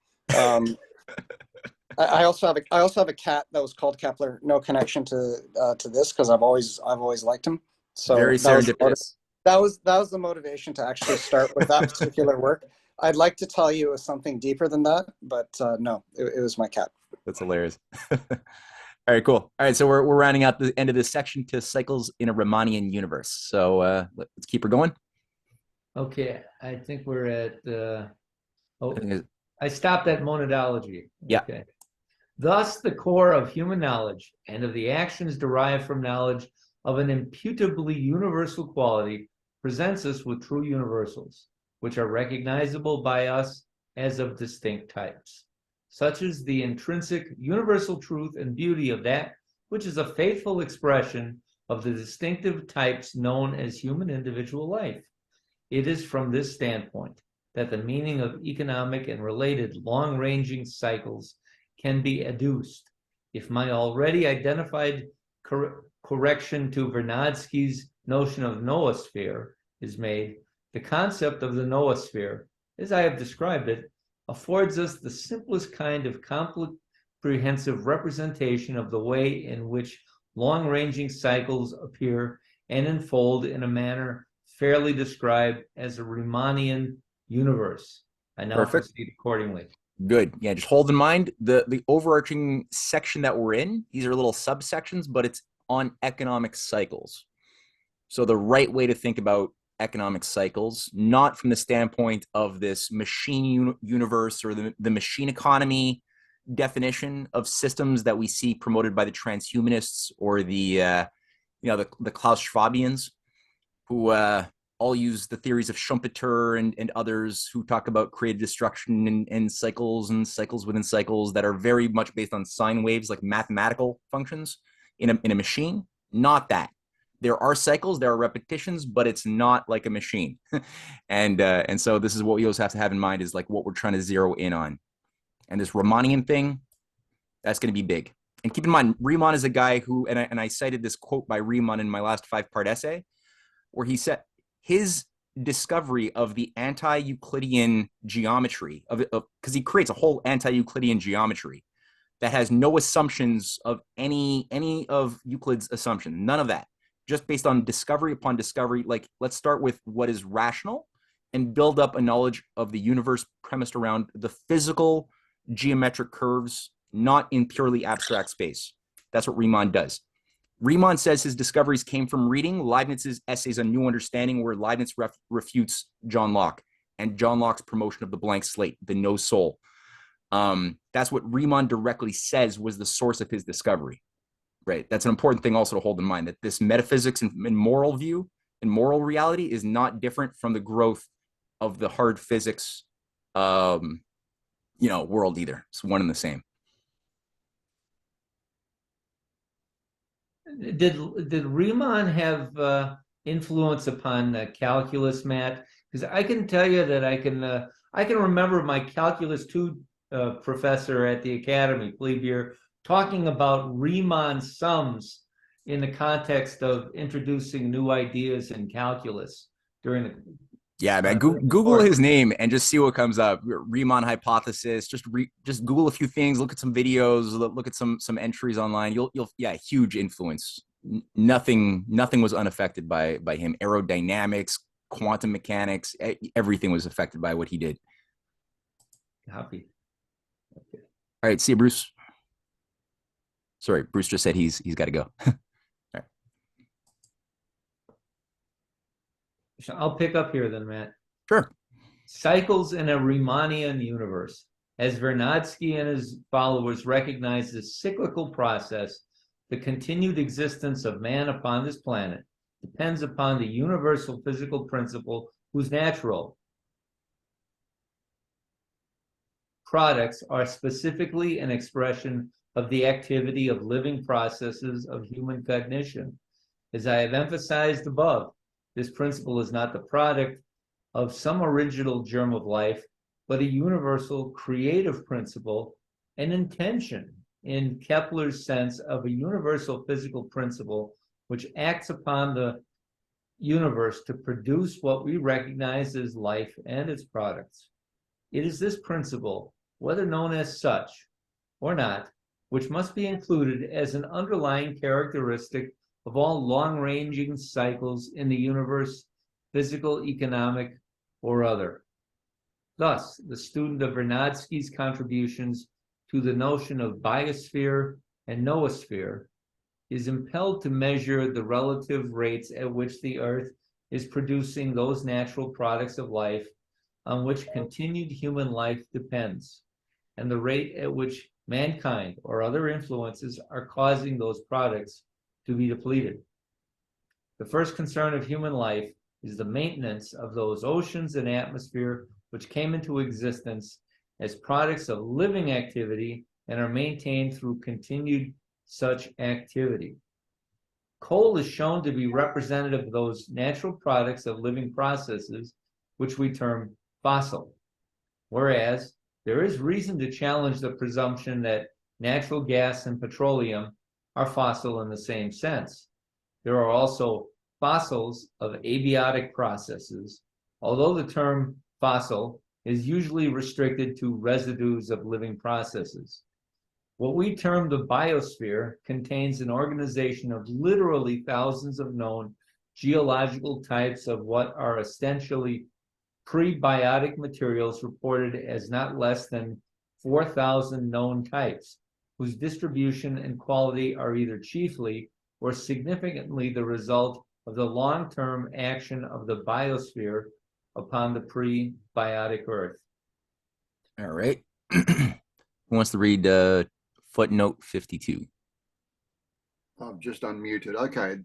I also have a cat that was called Kepler. No connection to this, because I've always liked him. So very serendipitous. That was the motivation to actually start with that particular work. I'd like to tell you it was something deeper than that, but no, it was my cat. That's hilarious. All right, cool. All right, so we're rounding out the end of this section to cycles in a Riemannian universe. So let's keep her going. Okay, I think we're at. I stopped at monadology. Yeah. Okay. Thus, the core of human knowledge and of the actions derived from knowledge of an imputably universal quality presents us with true universals, which are recognizable by us as of distinct types. Such is the intrinsic universal truth and beauty of that which is a faithful expression of the distinctive types known as human individual life. It is from this standpoint that the meaning of economic and related long-ranging cycles can be adduced. If my already identified correction to Vernadsky's notion of noosphere is made, the concept of the noosphere, as I have described it, affords us the simplest kind of comprehensive representation of the way in which long-ranging cycles appear and unfold in a manner fairly described as a Riemannian universe. I now proceed accordingly. Good. Yeah, just hold in mind the overarching section that we're in. These are little subsections, but it's on economic cycles. So the right way to think about economic cycles, not from the standpoint of this machine universe or the machine economy definition of systems that we see promoted by the transhumanists or the Klaus Schwabians, who all use the theories of Schumpeter and others who talk about creative destruction and cycles within cycles that are very much based on sine waves, like mathematical functions in a machine. Not that. There are cycles, there are repetitions, but it's not like a machine. And so this is what we always have to have in mind, is like what we're trying to zero in on. And this Riemannian thing, that's going to be big. And keep in mind, Riemann is a guy who, and I cited this quote by Riemann in my last 5-part essay, where he said his discovery of the anti-Euclidean geometry because he creates a whole anti-Euclidean geometry that has no assumptions of any of Euclid's assumptions, none of that, just based on discovery upon discovery. Like, let's start with what is rational and build up a knowledge of the universe premised around the physical geometric curves, not in purely abstract space. That's what Riemann does. Riemann says his discoveries came from reading Leibniz's Essays on New Understanding, where Leibniz refutes John Locke and John Locke's promotion of the blank slate, the no soul. That's what Riemann directly says was the source of his discovery, right? That's an important thing also to hold in mind, that this metaphysics and moral view and moral reality is not different from the growth of the hard physics, world either. It's one and the same. Did Riemann have influence upon calculus, Matt? Because I can tell you that I can remember my calculus 2 professor at the academy, Plebier, talking about Riemann sums in the context of introducing new ideas in calculus during the. Yeah, man. Google his name and just see what comes up. Riemann hypothesis. Just Google a few things. Look at some videos. Look at some entries online. You'll huge influence. Nothing was unaffected by him. Aerodynamics, quantum mechanics, everything was affected by what he did. Copy. Okay. All right, see you, Bruce. Sorry, Bruce just said he's got to go. I'll pick up here then, Matt. Sure. Cycles in a Riemannian universe. As Vernadsky and his followers recognize this cyclical process, the continued existence of man upon this planet depends upon the universal physical principle whose natural products are specifically an expression of the activity of living processes of human cognition. As I have emphasized above, this principle is not the product of some original germ of life, but a universal creative principle, an intention in Kepler's sense of a universal physical principle which acts upon the universe to produce what we recognize as life and its products. It is this principle, whether known as such or not, which must be included as an underlying characteristic of all long-ranging cycles in the universe, physical, economic, or other. Thus, the student of Vernadsky's contributions to the notion of biosphere and noosphere is impelled to measure the relative rates at which the Earth is producing those natural products of life on which continued human life depends, and the rate at which mankind or other influences are causing those products to be depleted. The first concern of human life is the maintenance of those oceans and atmosphere which came into existence as products of living activity and are maintained through continued such activity. Coal is shown to be representative of those natural products of living processes, which we term fossil. Whereas there is reason to challenge the presumption that natural gas and petroleum are fossil in the same sense. There are also fossils of abiotic processes, although the term fossil is usually restricted to residues of living processes. What we term the biosphere contains an organization of literally thousands of known geological types of what are essentially prebiotic materials, reported as not less than 4,000 known types, whose distribution and quality are either chiefly or significantly the result of the long-term action of the biosphere upon the prebiotic Earth. All right. Who wants to read footnote 52? I've just unmuted. Okay,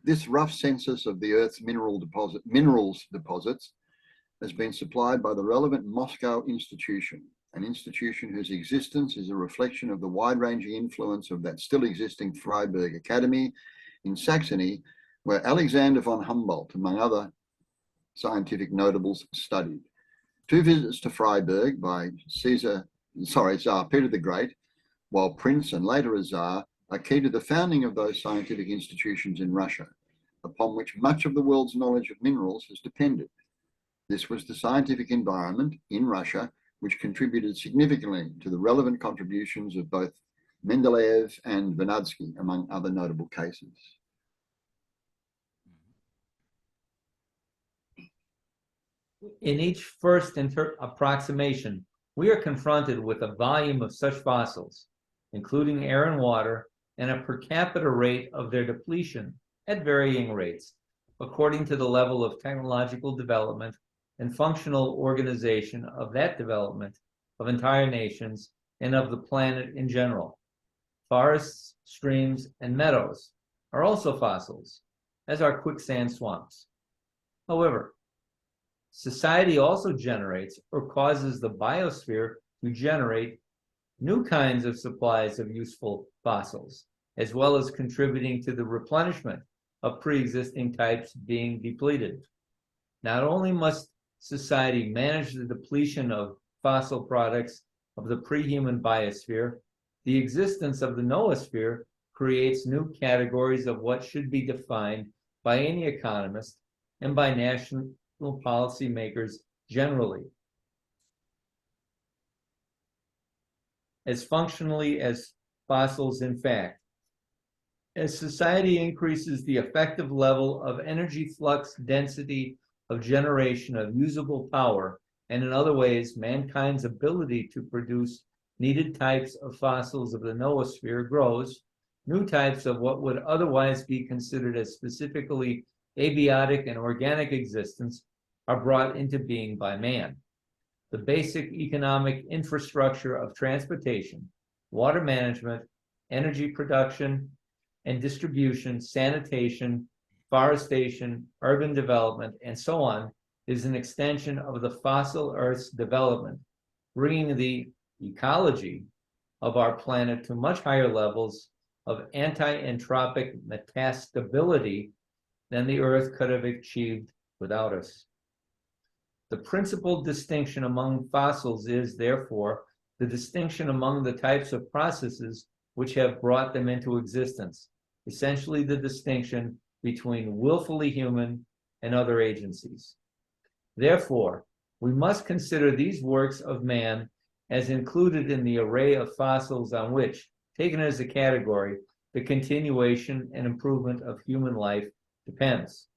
this rough census of the Earth's minerals deposits has been supplied by the relevant Moscow institution, an institution whose existence is a reflection of the wide-ranging influence of that still existing Freiburg Academy in Saxony, where Alexander von Humboldt, among other scientific notables, studied. 2 visits to Freiburg by Tsar Peter the Great, while Prince and later a Tsar, are key to the founding of those scientific institutions in Russia, upon which much of the world's knowledge of minerals has depended. This was the scientific environment in Russia which contributed significantly to the relevant contributions of both Mendeleev and Vernadsky, among other notable cases. In each first approximation, we are confronted with a volume of such fossils, including air and water, and a per capita rate of their depletion at varying rates, according to the level of technological development and functional organization of that development of entire nations and of the planet in general. Forests, streams, and meadows are also fossils, as are quicksand swamps. However, society also generates or causes the biosphere to generate new kinds of supplies of useful fossils, as well as contributing to the replenishment of pre-existing types being depleted. Not only must society manage the depletion of fossil products of the pre-human biosphere, the existence of the noosphere creates new categories of what should be defined by any economist and by national policymakers generally as functionally as fossils. In fact, as society increases the effective level of energy flux density of generation of usable power, and in other ways, mankind's ability to produce needed types of fossils of the noosphere grows, new types of what would otherwise be considered as specifically abiotic and organic existence are brought into being by man. The basic economic infrastructure of transportation, water management, energy production and distribution, sanitation, forestation, urban development, and so on is an extension of the fossil Earth's development, bringing the ecology of our planet to much higher levels of anti-entropic metastability than the Earth could have achieved without us. The principal distinction among fossils is, therefore, the distinction among the types of processes which have brought them into existence, essentially the distinction between willfully human and other agencies. Therefore, we must consider these works of man as included in the array of fossils on which, taken as a category, the continuation and improvement of human life depends.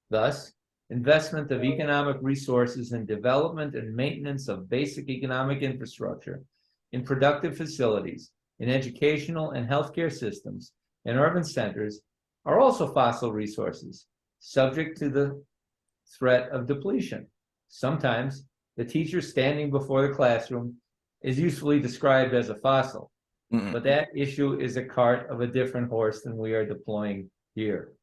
Thus, investment of economic resources in development and maintenance of basic economic infrastructure, in productive facilities, in educational and healthcare systems, in urban centers, are also fossil resources, subject to the threat of depletion. Sometimes, the teacher standing before the classroom is usefully described as a fossil, but that issue is a cart of a different horse than we are deploying here.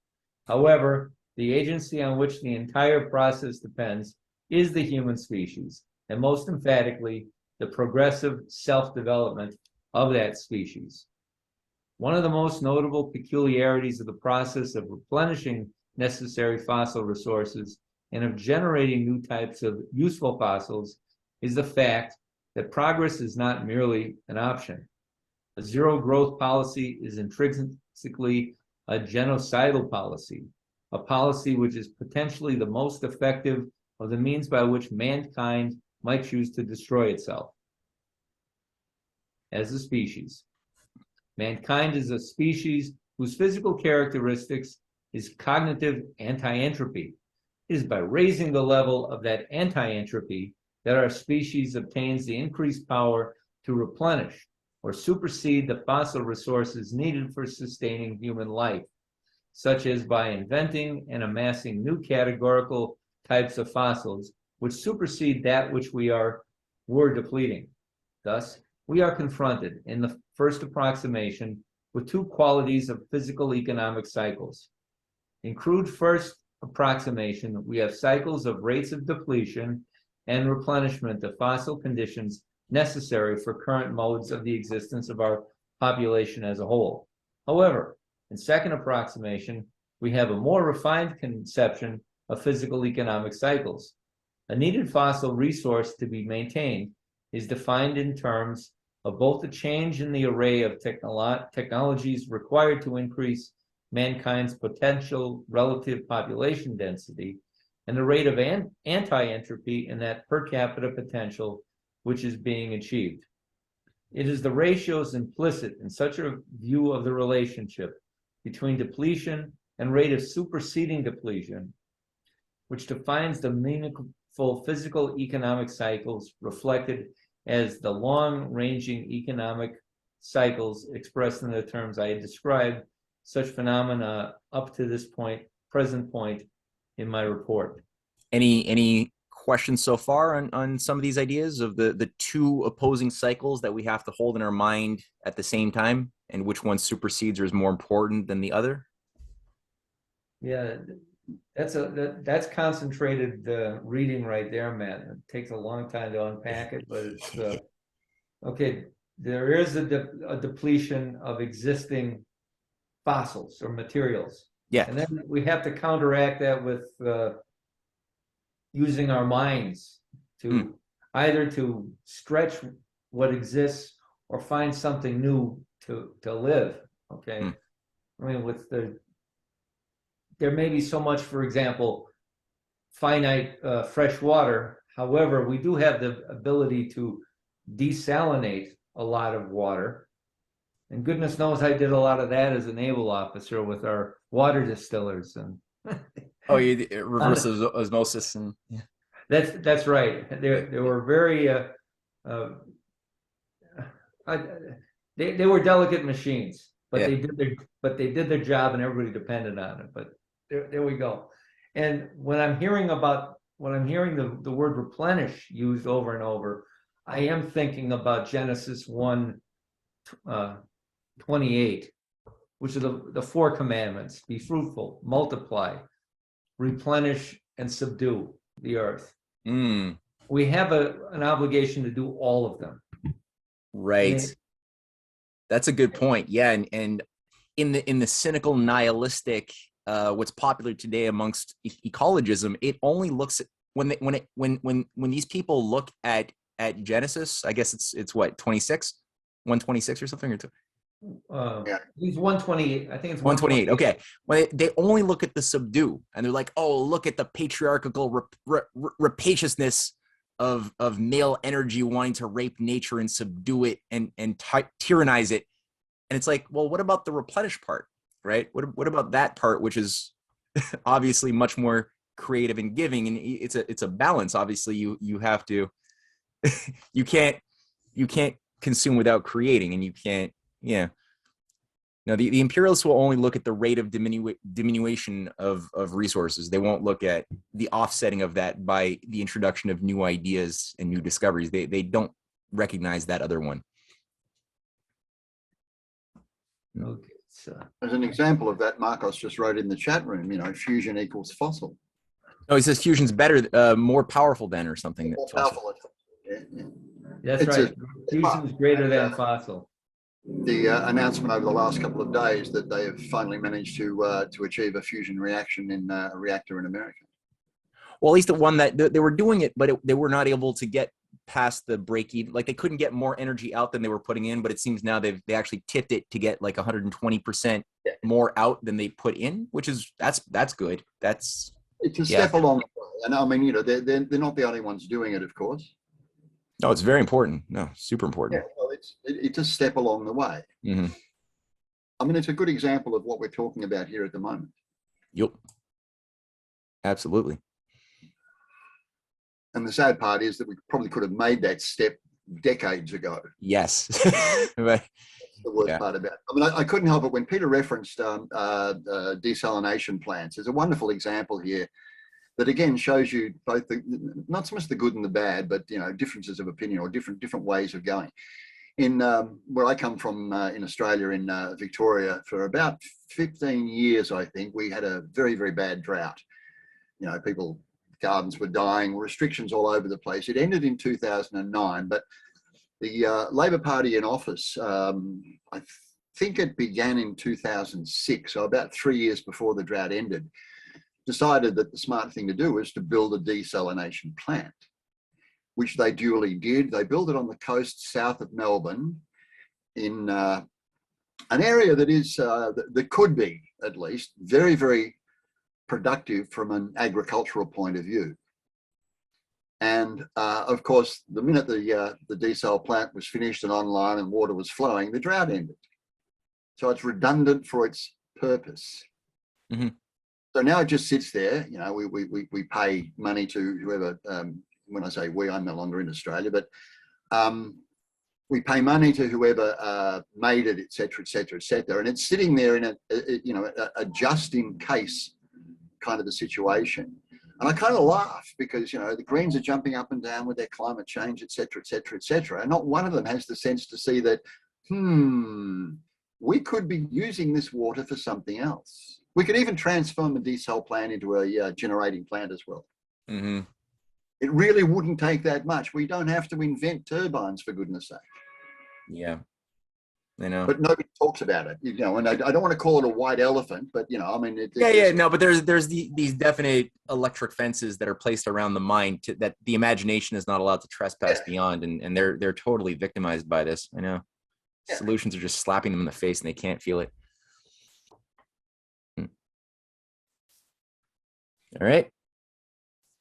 However, the agency on which the entire process depends is the human species, and most emphatically, the progressive self-development of that species. One of the most notable peculiarities of the process of replenishing necessary fossil resources and of generating new types of useful fossils is the fact that progress is not merely an option. A zero-growth policy is intrinsically a genocidal policy, a policy which is potentially the most effective of the means by which mankind might choose to destroy itself as a species. Mankind is a species whose physical characteristics is cognitive anti-entropy. It is by raising the level of that anti-entropy that our species obtains the increased power to replenish or supersede the fossil resources needed for sustaining human life, such as by inventing and amassing new categorical types of fossils which supersede that which were depleting. Thus, we are confronted in the first approximation with two qualities of physical economic cycles. In crude first approximation, we have cycles of rates of depletion and replenishment of fossil conditions necessary for current modes of the existence of our population as a whole. However, in second approximation, we have a more refined conception of physical economic cycles. A needed fossil resource to be maintained is defined in terms of both the change in the array of technologies required to increase mankind's potential relative population density and the rate of anti-entropy in that per capita potential which is being achieved. It is the ratios implicit in such a view of the relationship between depletion and rate of superseding depletion, which defines the meaningful physical economic cycles reflected as the long-ranging economic cycles expressed in the terms I had described such phenomena up to this point, present point in my report. Any questions so far on some of these ideas of the two opposing cycles that we have to hold in our mind at the same time, and which one supersedes or is more important than the other? Yeah, that's concentrated reading right there, Matt. It takes a long time to unpack it, but it's okay. There is a depletion of existing fossils or materials. Yeah. And then we have to counteract that with using our minds to either to stretch what exists or find something new to live. Okay. I mean, there may be so much, for example, finite fresh water. However, we do have the ability to desalinate a lot of water. And goodness knows I did a lot of that as a naval officer with our water distillers. And oh, you reverse osmosis and yeah. That's right. They were very they were delicate machines, but yeah. they did their job, and everybody depended on it. But there we go. And when I'm hearing the word replenish used over and over, I am thinking about Genesis 1:28, which are the four commandments: be fruitful, multiply, replenish, and subdue the earth. We have an obligation to do all of them. Right. That's a good point. Yeah, and in the cynical nihilistic what's popular today amongst ecologism, it only looks at when these people look at Genesis, I guess it's what 126 or something or two. Yeah. He's 128. I think it's 128. Okay. When they only look at the subdue, and they're like, oh, look at the patriarchal rapaciousness of male energy wanting to rape nature and subdue it and tyrannize it. And it's like, well, what about the replenish part, right? What about that part, which is obviously much more creative and giving, and it's a balance. Obviously, you have to you can't consume without creating, and you can't. Yeah. Now, the imperialists will only look at the rate of diminution of resources. They won't look at the offsetting of that by the introduction of new ideas and new discoveries. They don't recognize that other one. Okay. So as an example of that, Marcos just wrote in the chat room, fusion equals fossil. Oh, he says fusion's better, more powerful than, or something. More powerful. Yeah. That's right. Fusion is greater than fossil. The announcement over the last couple of days that they have finally managed to achieve a fusion reaction in a reactor in America. Well, at least the one that they were doing it, but they were not able to get past the break even. Like they couldn't get more energy out than they were putting in, but it seems now they actually tipped it to get like 120% more out than they put in, which is that's good. It's a step along the way. And I mean, they're not the only ones doing it, of course. No, it's very important. No, super important. Yeah, well, it's a step along the way. Mm-hmm. I mean, it's a good example of what we're talking about here at the moment. Yep. Absolutely. And the sad part is that we probably could have made that step decades ago. Yes. Right. That's the worst part about it. I mean, I couldn't help it when Peter referenced desalination plants. There's a wonderful example here that again shows you both not so much the good and the bad, but differences of opinion or different ways of going. in where I come from in Australia, in Victoria, for about 15 years, I think, we had a very, very bad drought. You know, gardens were dying, restrictions all over the place. It ended in 2009, but the Labor Party in office, I think it began in 2006, so about 3 years before the drought ended, decided that the smart thing to do was to build a desalination plant, which they duly did. They built it on the coast south of Melbourne in an area that is, that could be at least very, very productive from an agricultural point of view. And of course, the minute the desal plant was finished and online and water was flowing, the drought ended. So it's redundant for its purpose. Mm-hmm. So now it just sits there. You know, we pay money to whoever. When I say we, I'm no longer in Australia, but we pay money to whoever made it, et cetera, et cetera, et cetera. And it's sitting there in a just in case kind of a situation. And I kind of laugh because, you know, the Greens are jumping up and down with their climate change, et cetera, et cetera, et cetera. And not one of them has the sense to see that, we could be using this water for something else. We could even transform a desal plant into a generating plant as well. Mm-hmm. It really wouldn't take that much. We don't have to invent turbines, for goodness sake. Yeah, I know. But nobody talks about it, you know. And I don't want to call it a white elephant, but you know, I mean, no. But there's these definite electric fences that are placed around the mind that the imagination is not allowed to trespass beyond, and they're totally victimized by this. I know. Yeah. Solutions are just slapping them in the face, and they can't feel it. All right.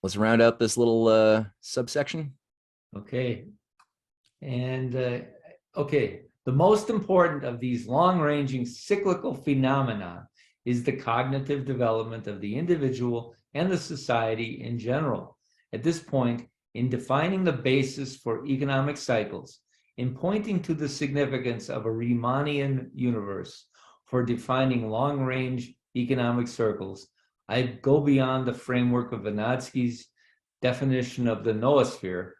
Let's round out this little subsection. Okay. And okay, the most important of these long-ranging cyclical phenomena is the cognitive development of the individual and the society in general. At this point, in defining the basis for economic cycles, in pointing to the significance of a Riemannian universe for defining long-range economic circles, I go beyond the framework of Vernadsky's definition of the noosphere,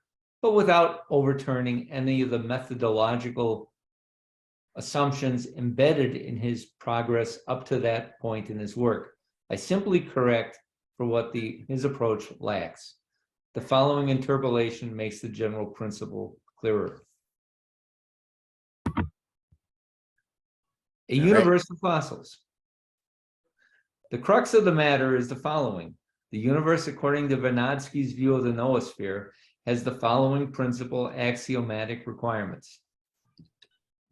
but without overturning any of the methodological assumptions embedded in his progress up to that point in his work. I simply correct for what his approach lacks. The following interpolation makes the general principle clearer. A universe of fossils. The crux of the matter is the following. The universe, according to Vernadsky's view of the noosphere, has the following principal axiomatic requirements.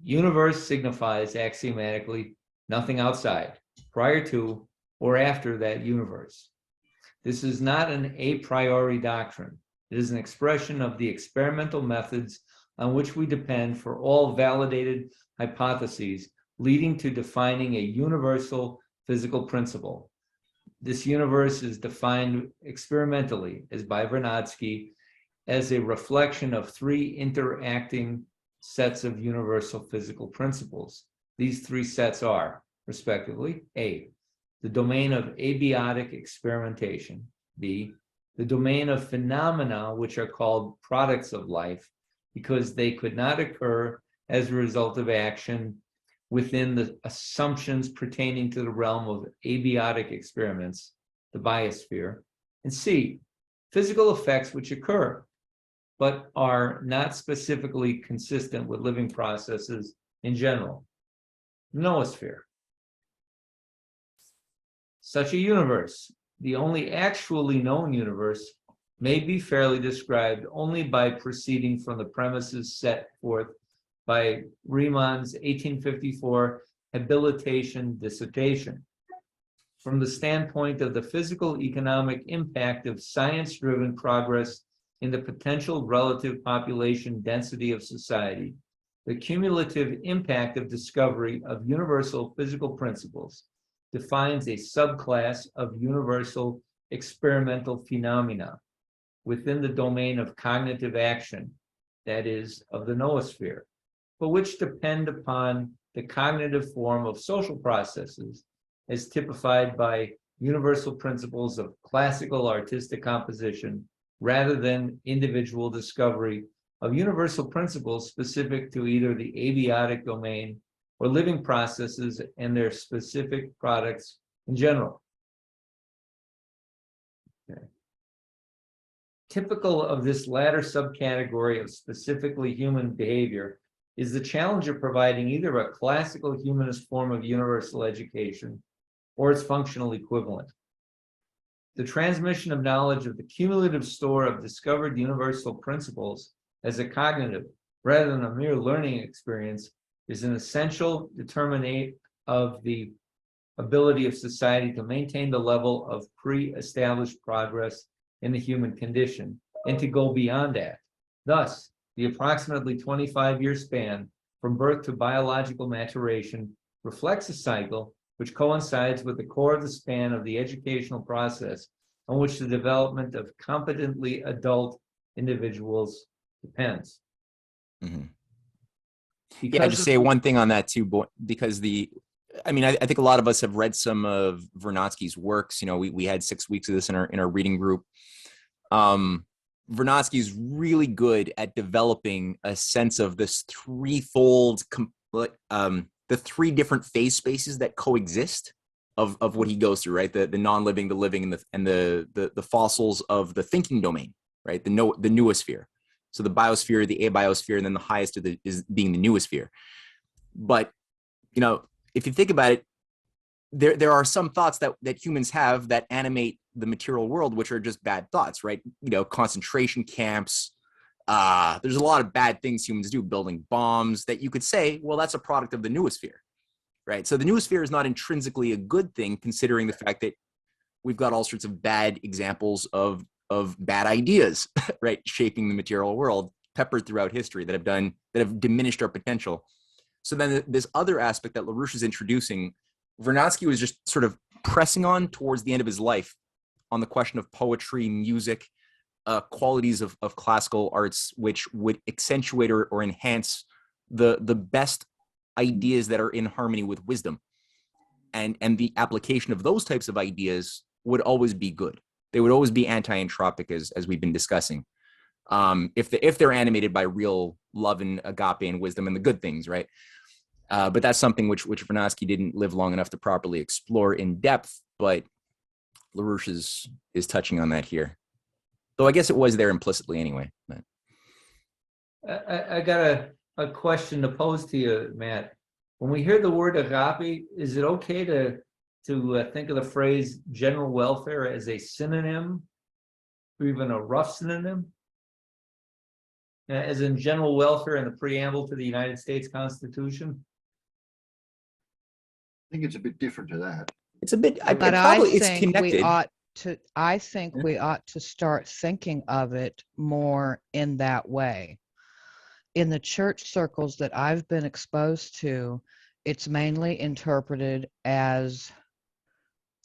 Universe signifies axiomatically nothing outside, prior to or after that universe. This is not an a priori doctrine. It is an expression of the experimental methods on which we depend for all validated hypotheses leading to defining a universal physical principle. This universe is defined experimentally, as by Vernadsky, as a reflection of three interacting sets of universal physical principles. These three sets are, respectively, A, the domain of abiotic experimentation, B, the domain of phenomena which are called products of life because they could not occur as a result of action within the assumptions pertaining to the realm of abiotic experiments, the biosphere, and C, physical effects which occur, but are not specifically consistent with living processes in general, the noosphere. Such a universe, the only actually known universe, may be fairly described only by proceeding from the premises set forth by Riemann's 1854 habilitation dissertation. From the standpoint of the physical economic impact of science-driven progress in the potential relative population density of society, the cumulative impact of discovery of universal physical principles defines a subclass of universal experimental phenomena within the domain of cognitive action, that is, of the noosphere, but which depend upon the cognitive form of social processes as typified by universal principles of classical artistic composition rather than individual discovery of universal principles specific to either the abiotic domain or living processes and their specific products in general. Okay. Typical of this latter subcategory of specifically human behavior is the challenge of providing either a classical humanist form of universal education or its functional equivalent. The transmission of knowledge of the cumulative store of discovered universal principles as a cognitive rather than a mere learning experience is an essential determinant of the ability of society to maintain the level of pre-established progress in the human condition and to go beyond that. Thus, the approximately 25-year span from birth to biological maturation reflects a cycle which coincides with the core of the span of the educational process on which the development of competently adult individuals depends. Mm-hmm. Because yeah, just say one thing on that too, because I think a lot of us have read some of Vernadsky's works. You know, we had 6 weeks of this in our reading group. Vernadsky's really good at developing a sense of this threefold, the three different phase spaces that coexist of what he goes through, right? The non-living, the living, and the fossils of the thinking domain, right? The noosphere. So the biosphere, the abiosphere, and then the highest is being the noosphere. But, you know, if you think about it, there are some thoughts that humans have that animate the material world, which are just bad thoughts, right? You know, concentration camps. There's a lot of bad things humans do, building bombs, that you could say, well, that's a product of the noosphere, right? So the noosphere is not intrinsically a good thing, considering the fact that we've got all sorts of bad examples of bad ideas, right, shaping the material world, peppered throughout history, that have diminished our potential. So then this other aspect that LaRouche is introducing, Vernadsky was just sort of pressing on towards the end of his life on the question of poetry, music, qualities of classical arts, which would accentuate or enhance the best ideas that are in harmony with wisdom. And the application of those types of ideas would always be good. They would always be anti-entropic, as we've been discussing. If they're animated by real love and agape and wisdom and the good things, right? But that's something which Vernadsky didn't live long enough to properly explore in depth, but LaRouche is touching on that here. Though I guess it was there implicitly anyway. But. I got a question to pose to you, Matt. When we hear the word agape, is it okay to think of the phrase general welfare as a synonym or even a rough synonym? As in general welfare in the preamble to the United States Constitution? I think it's a bit different to that. It's a bit, but it's I think connected. we ought to start thinking of it more in that way. In the church circles that I've been exposed to, it's mainly interpreted as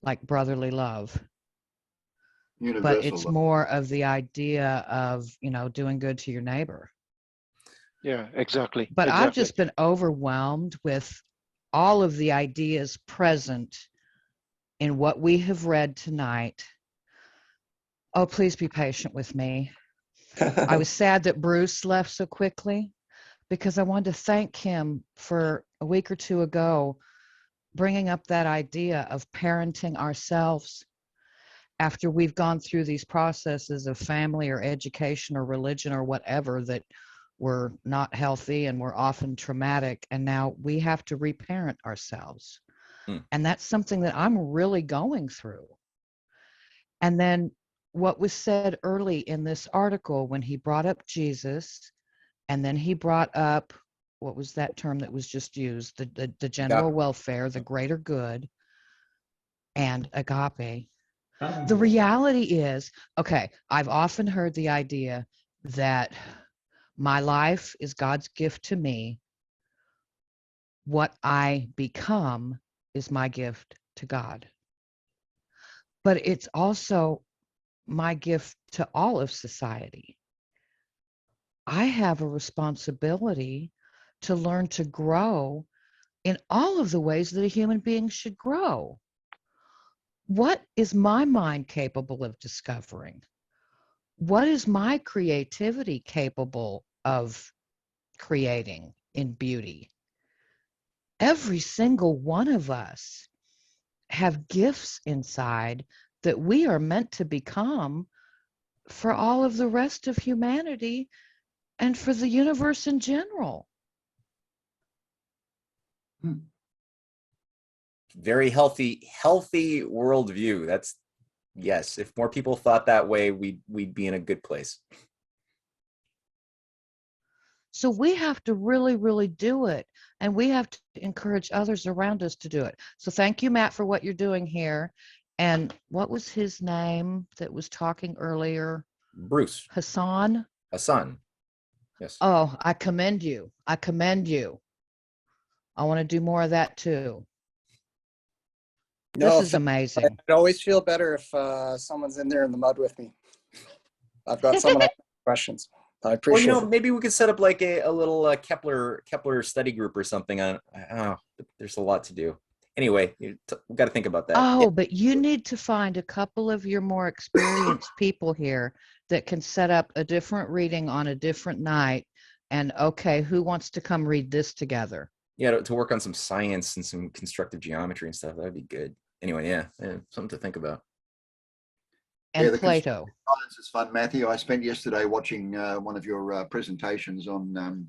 like brotherly love. Universal but it's love. more of the idea of, doing good to your neighbor. Yeah, exactly. But exactly. I've just been overwhelmed with all of the ideas present in what we have read tonight. Oh, please be patient with me. I was sad that Bruce left so quickly because I wanted to thank him for a week or two ago bringing up that idea of parenting ourselves after we've gone through these processes of family or education or religion or whatever that were not healthy and were often traumatic. And now we have to reparent ourselves. And that's something that I'm really going through. And then what was said early in this article when he brought up Jesus, and then he brought up, what was that term that was just used? The general welfare, the greater good, and agape. The reality is, okay, I've often heard the idea that my life is God's gift to me. What I become is my gift to God. But it's also my gift to all of society. I have a responsibility to learn to grow in all of the ways that a human being should grow. What is my mind capable of discovering? What is my creativity capable of creating in beauty. Every single one of us have gifts inside that we are meant to become for all of the rest of humanity and for the universe in general. Very healthy worldview. That's, yes. If more people thought that way, we'd be in a good place. So we have to really, really do it. And we have to encourage others around us to do it. So thank you, Matt, for what you're doing here. And what was his name that was talking earlier? Bruce. Hassan? Hassan. Yes. Oh, I commend you. I commend you. I want to do more of that too. No, This is amazing. I'd always feel better if someone's in there in the mud with me. I've got someone else questions. I appreciate Well, it. maybe we could set up like a little Kepler study group or something. There's a lot to do. Anyway, we got to think about that. Oh, but you need to find a couple of your more experienced people here that can set up a different reading on a different night. And okay, who wants to come read this together? Yeah, to work on some science and some constructive geometry and stuff. That would be good. Anyway, yeah, something to think about. And the Plato. Science is fun, Matthew. I spent yesterday watching one of your presentations on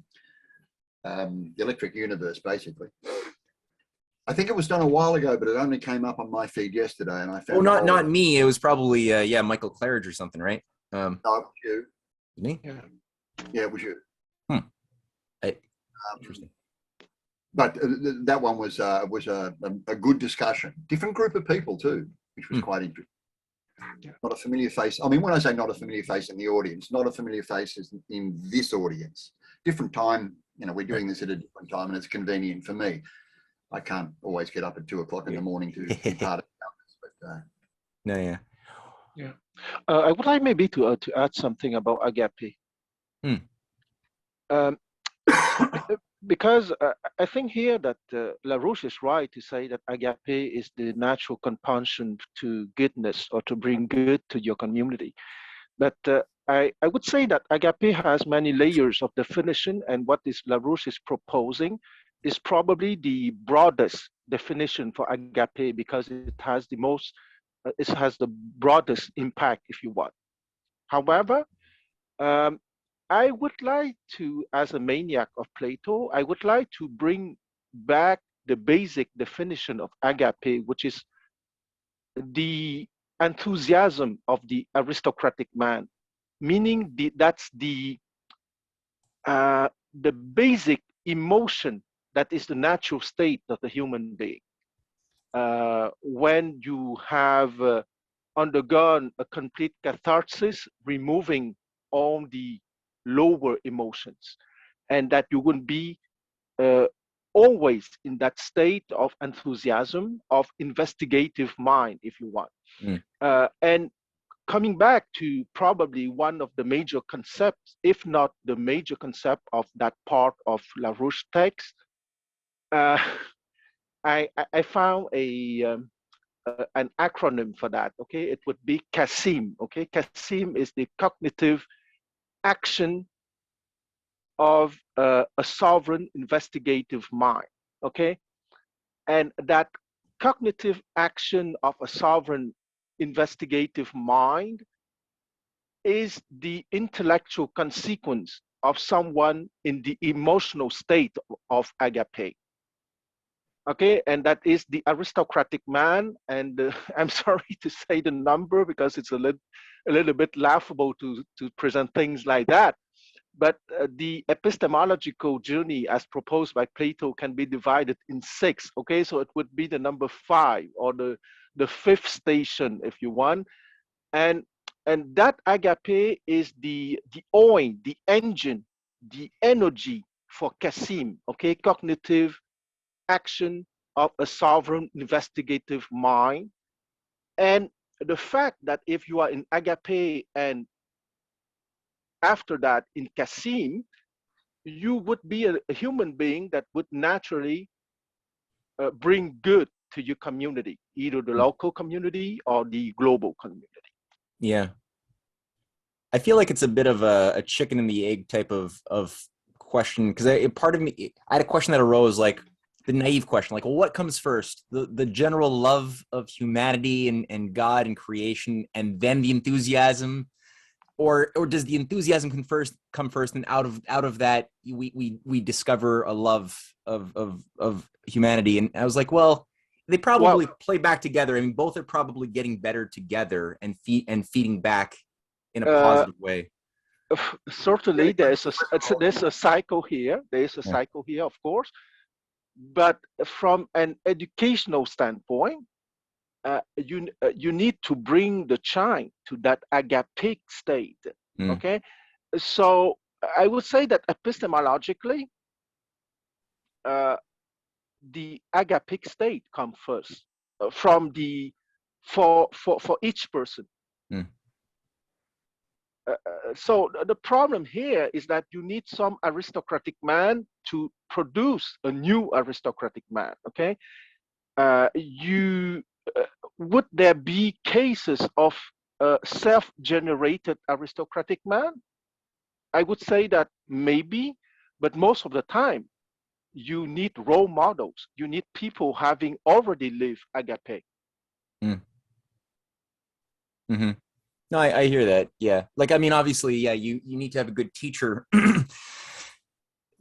the electric universe, basically. I think it was done a while ago, but it only came up on my feed yesterday, and I found. Oh, not me. It was probably Michael Claridge or something, right? No, it was you. Me? Yeah, it was you. Interesting. But that one was a good discussion. Different group of people too, which was quite interesting. Not a familiar face. I mean, when I say not a familiar face in the audience, not a familiar face in this audience. Different time. You know, we're doing this at a different time, and it's convenient for me. I can't always get up at 2 o'clock in the morning to be part of it. But, No, yeah. Yeah. I would like maybe to add something about agape. Because I think here that LaRouche is right to say that agape is the natural compulsion to goodness or to bring good to your community. But I would say that agape has many layers of definition, and what is LaRouche is proposing is probably the broadest definition for agape because it has the most, it has the broadest impact, if you want. However, I would like to, as a maniac of Plato, I would like to bring back the basic definition of agape, which is the enthusiasm of the aristocratic man, meaning that's the basic emotion that is the natural state of the human being. When you have undergone a complete catharsis, removing all the lower emotions, and that you would be always in that state of enthusiasm, of investigative mind, if you want. And coming back to probably one of the major concepts, if not the major concept of that part of LaRouche text, I found an acronym for that. Okay, it would be CASIM. Okay, CASIM is the cognitive action of a sovereign investigative mind. Okay, and that cognitive action of a sovereign investigative mind is the intellectual consequence of someone in the emotional state of agape. Okay, and that is the aristocratic man. And I'm sorry to say the number because it's a little bit laughable to present things like that. But the epistemological journey as proposed by Plato can be divided in 6. Okay, so it would be the number 5 or the 5th station, if you want. And that agape is the oil, the engine, the energy for Casim. Okay, cognitive action of a sovereign investigative mind. And the fact that if you are in agape and after that in Casim, you would be a human being that would naturally bring good to your community, either the local community or the global community. Yeah. I feel like it's a bit of a chicken and the egg type of question, because part of me, I had a question that arose, like the naive question, like, well, what comes first, the general love of humanity and God and creation, and then the enthusiasm, or does the enthusiasm come first, and out of that we discover a love of humanity? And I was like, well, they probably play back together. I mean, both are probably getting better together and feeding back in a positive way. Certainly, there's a cycle here. There's a cycle here, of course. But from an educational standpoint, you need to bring the child to that agapic state. Okay, so I would say that epistemologically, the agapic state comes first from the for each person. So the problem here is that you need some aristocratic man to produce a new aristocratic man. Okay, would there be cases of self-generated aristocratic man? I would say that maybe, but most of the time, you need role models. You need people having already lived agape. Mm-hmm. No, I hear that. Yeah. Like, I mean, obviously, yeah, you need to have a good teacher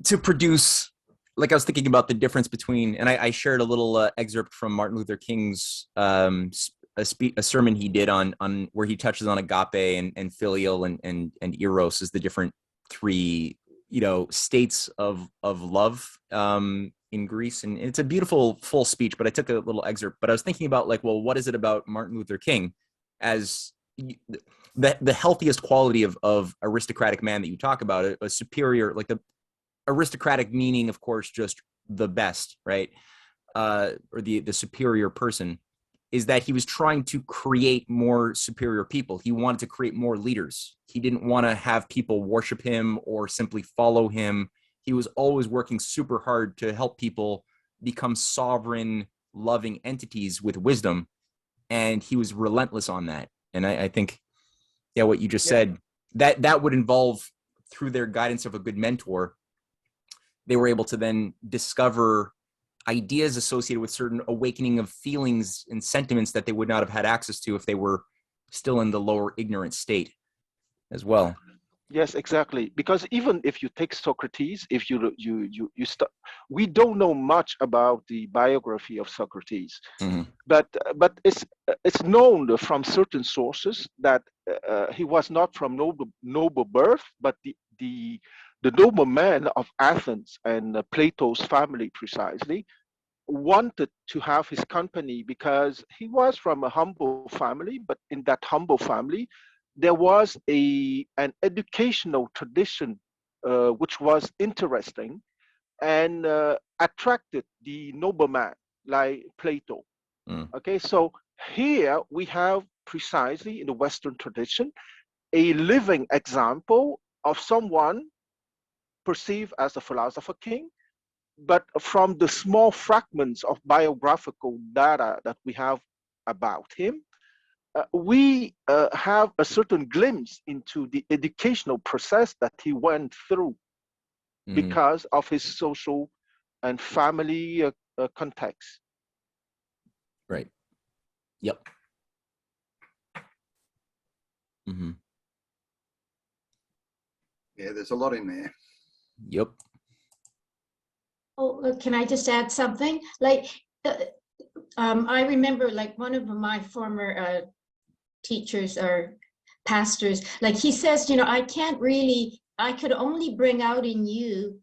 to produce. Like, I was thinking about the difference between, and I shared a little excerpt from Martin Luther King's a sermon he did on where he touches on agape and filial and eros as the different three, states of love in Greece. And it's a beautiful full speech, but I took a little excerpt. But I was thinking about, like, well, what is it about Martin Luther King as the healthiest quality of aristocratic man that you talk about, a superior, like the aristocratic meaning, of course, just the best, right? Or the superior person, is that he was trying to create more superior people. He wanted to create more leaders. He didn't want to have people worship him or simply follow him. He was always working super hard to help people become sovereign, loving entities with wisdom. And he was relentless on that. And I think, yeah, what you just said, that would involve, through their guidance of a good mentor, they were able to then discover ideas associated with certain awakening of feelings and sentiments that they would not have had access to if they were still in the lower ignorant state as well. Yes, exactly. Because even if you take Socrates, if you we don't know much about the biography of Socrates, but it's known from certain sources that he was not from noble birth, but the noble man of Athens and Plato's family precisely wanted to have his company because he was from a humble family, but in that humble family there was an educational tradition which was interesting and attracted the nobleman like Plato. Okay, so here we have precisely in the Western tradition a living example of someone perceived as a philosopher king, but from the small fragments of biographical data that we have about him, we have a certain glimpse into the educational process that he went through because of his social and family context. Right. Yep. Yeah, there's a lot in there. Yep. Oh, can I just add something? Like, I remember, like, one of my former teachers or pastors, like, he says, I could only bring out in you,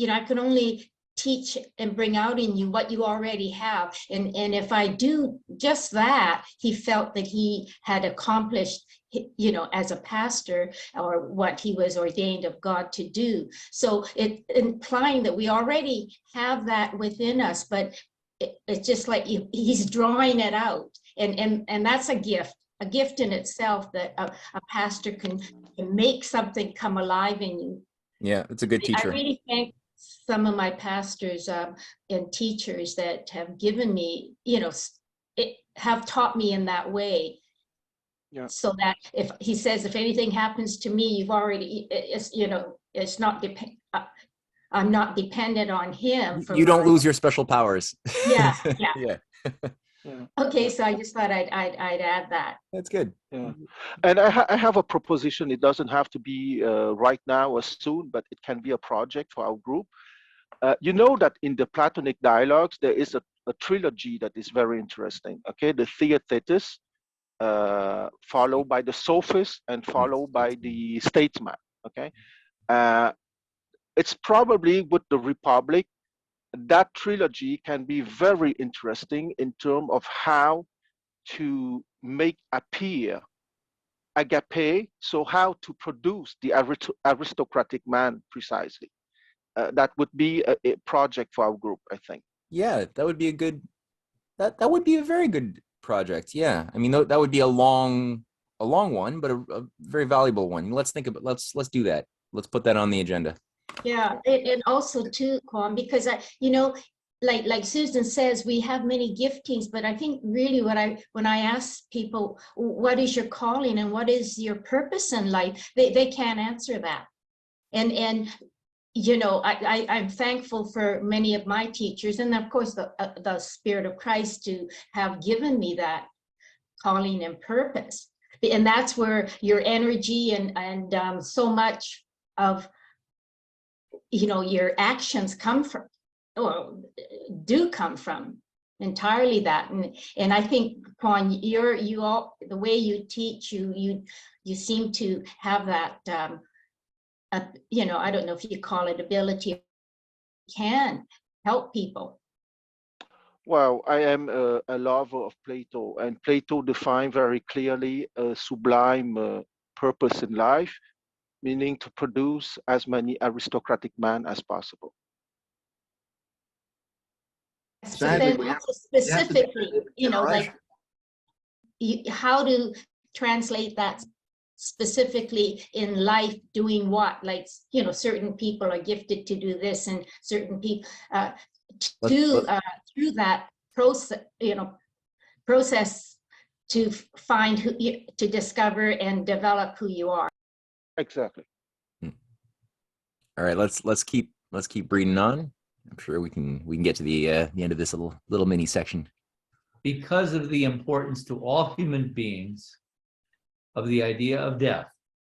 I could only teach and bring out in you what you already have. And if I do just that, he felt that he had accomplished, as a pastor, or what he was ordained of God to do. So it implying that we already have that within us, but it's just like he's drawing it out. And that's a gift in itself, that a pastor can make something come alive in you. Yeah, it's a good teacher. I really thank some of my pastors and teachers that have given me, have taught me in that way. Yeah. So that if he says, if anything happens to me, you've already, it's, you know, it's not I'm not dependent on him for You don't my, lose your special powers. yeah, yeah. Yeah, Yeah. Okay, so I just thought I'd add that. that's good. Yeah. And I have a proposition. It doesn't have to be right now or soon, but it can be a project for our group. You know that in the Platonic dialogues, there is a trilogy that is very interesting. Okay, the Theaetetus, followed by the Sophist, and followed by the Statesman. Okay, it's probably with the Republic, that trilogy can be very interesting in terms of how to make appear agape, so how to produce the aristocratic man precisely. That would be a project for our group, I think. Yeah, that would be a good. That would be a very good project. Yeah, I mean that would be a long one, but a very valuable one. Let's think about. Let's do that. Let's put that on the agenda. Yeah, and also too, Kwam, because you know, like Susan says, we have many giftings, but I think really when I ask people, what is your calling and what is your purpose in life, they can't answer that. And you know, I'm thankful for many of my teachers, and of course the Spirit of Christ to have given me that calling and purpose. And that's where your energy and so much of, you know, your actions come from, or do come from, entirely that. And I think, Quan, the way you teach, you seem to have that, you know, I don't know if you call it ability, can help people. Well, I am a lover of Plato, and Plato defined very clearly a sublime purpose in life, meaning to produce as many aristocratic men as possible. But then also specifically, you know, like how to translate that specifically in life, doing what, like, you know, certain people are gifted to do this and certain people through that process, you know, process to find who to discover and develop who you are. Exactly. All right, let's keep reading on. I'm sure we can get to the end of this little mini section. Because of the importance to all human beings of the idea of death,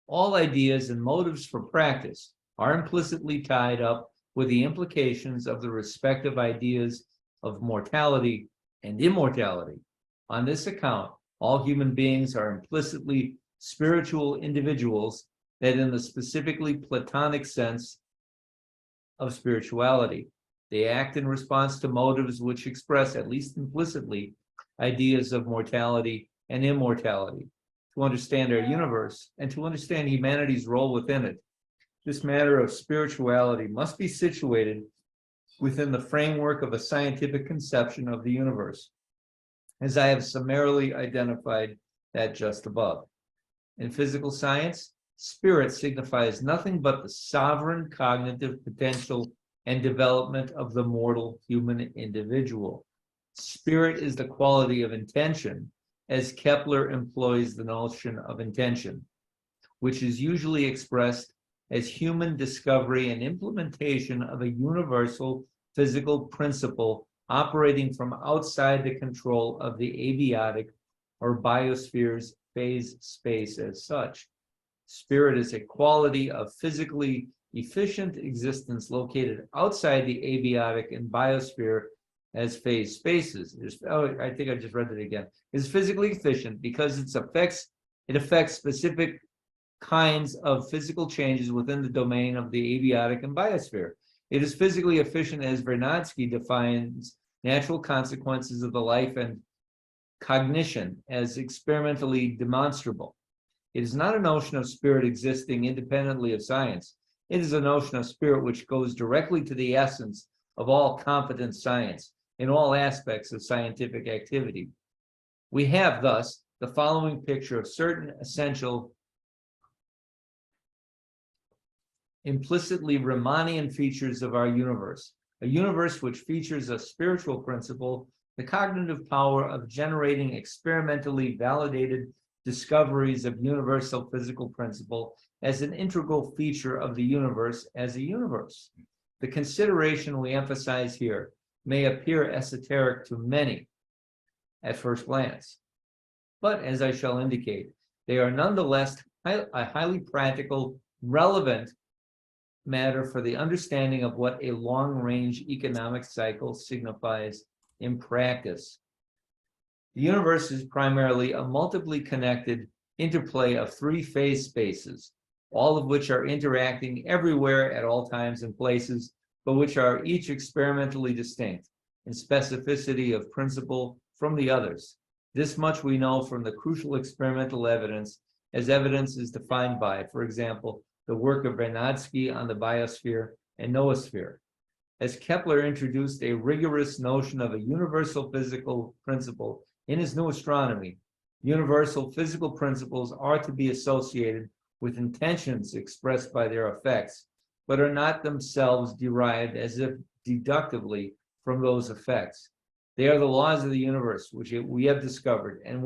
all ideas and motives for practice are implicitly tied up with the implications of the respective ideas of mortality and immortality. On this account, all human beings are implicitly spiritual individuals that in the specifically Platonic sense of spirituality. They act in response to motives which express, at least implicitly, ideas of mortality and immortality. To understand our universe and to understand humanity's role within it, this matter of spirituality must be situated within the framework of a scientific conception of the universe, as I have summarily identified that just above. In physical science, spirit signifies nothing but the sovereign cognitive potential and development of the mortal human individual. Spirit is the quality of intention, as Kepler employs the notion of intention, which is usually expressed as human discovery and implementation of a universal physical principle operating from outside the control of the abiotic or biosphere's phase space as such. Spirit is a quality of physically efficient existence located outside the abiotic and biosphere as phase spaces. I think I just read it again. Is physically efficient because it affects specific kinds of physical changes within the domain of the abiotic and biosphere. It is physically efficient as Vernadsky defines natural consequences of the life and cognition as experimentally demonstrable. It is not a notion of spirit existing independently of science. It is a notion of spirit which goes directly to the essence of all competent science in all aspects of scientific activity. We have thus the following picture of certain essential implicitly Riemannian features of our universe, a universe which features a spiritual principle, the cognitive power of generating experimentally validated discoveries of universal physical principle as an integral feature of the universe as a universe. The consideration we emphasize here may appear esoteric to many at first glance, but as I shall indicate, they are nonetheless a highly practical, relevant matter for the understanding of what a long-range economic cycle signifies in practice. The universe is primarily a multiply connected interplay of three-phase spaces, all of which are interacting everywhere at all times and places, but which are each experimentally distinct in specificity of principle from the others. This much we know from the crucial experimental evidence, as evidence is defined by, for example, the work of Vernadsky on the biosphere and noosphere. As Kepler introduced a rigorous notion of a universal physical principle in his new astronomy, universal physical principles are to be associated with intentions expressed by their effects, but are not themselves derived as if deductively from those effects. They are the laws of the universe, which we have discovered, and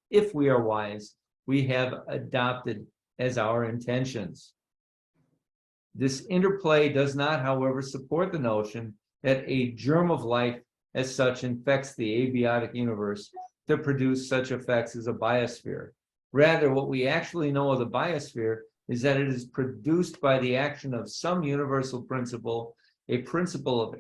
if we are wise, we have adopted as our intentions. This interplay does not, however, support the notion that a germ of life as such infects the abiotic universe to produce such effects as a biosphere. Rather, what we actually know of the biosphere is that it is produced by the action of some universal principle, a principle of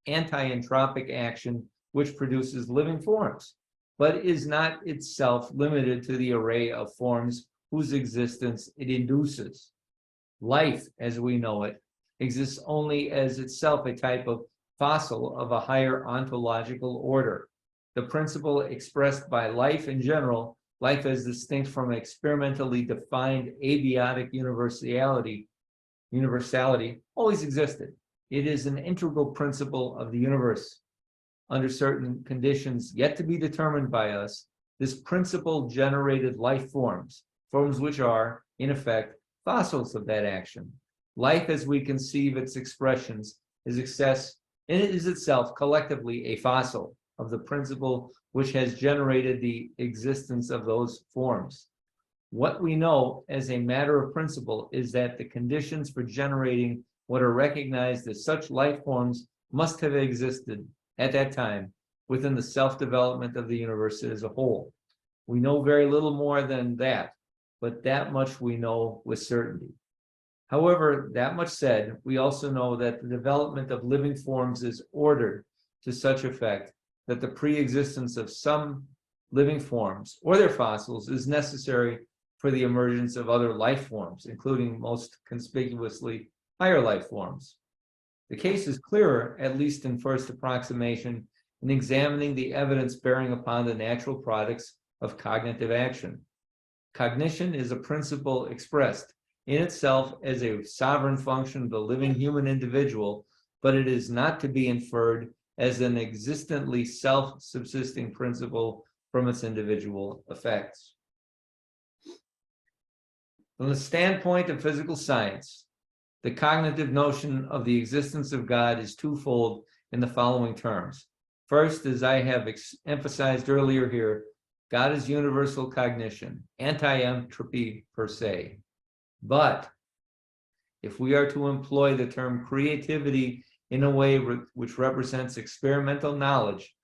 anti-entropic action, which produces living forms, but is not itself limited to the array of forms whose existence it induces. Life, as we know it, exists only as itself a type of fossil of a higher ontological order. The principle expressed by life in general, life as distinct from experimentally defined abiotic universality, always existed. It is an integral principle of the universe. Under certain conditions yet to be determined by us, this principle generated life forms, forms which are, in effect, fossils of that action. Life as we conceive its expressions is itself collectively a fossil of the principle which has generated the existence of those forms. What we know as a matter of principle is that the conditions for generating what are recognized as such life forms must have existed at that time within the self-development of the universe as a whole. We know very little more than that, but that much we know with certainty. However, that much said, we also know that the development of living forms is ordered to such effect that the pre-existence of some living forms or their fossils is necessary for the emergence of other life forms, including most conspicuously higher life forms. The case is clearer, at least in first approximation, in examining the evidence bearing upon the natural products of cognitive action. Cognition is a principle expressed in itself as a sovereign function of the living human individual, but it is not to be inferred as an existently self-subsisting principle from its individual effects. From the standpoint of physical science, the cognitive notion of the existence of God is twofold in the following terms. First, as I have emphasized earlier here, God is universal cognition, anti-entropy per se. But if we are to employ the term creativity in a way which represents experimental knowledge,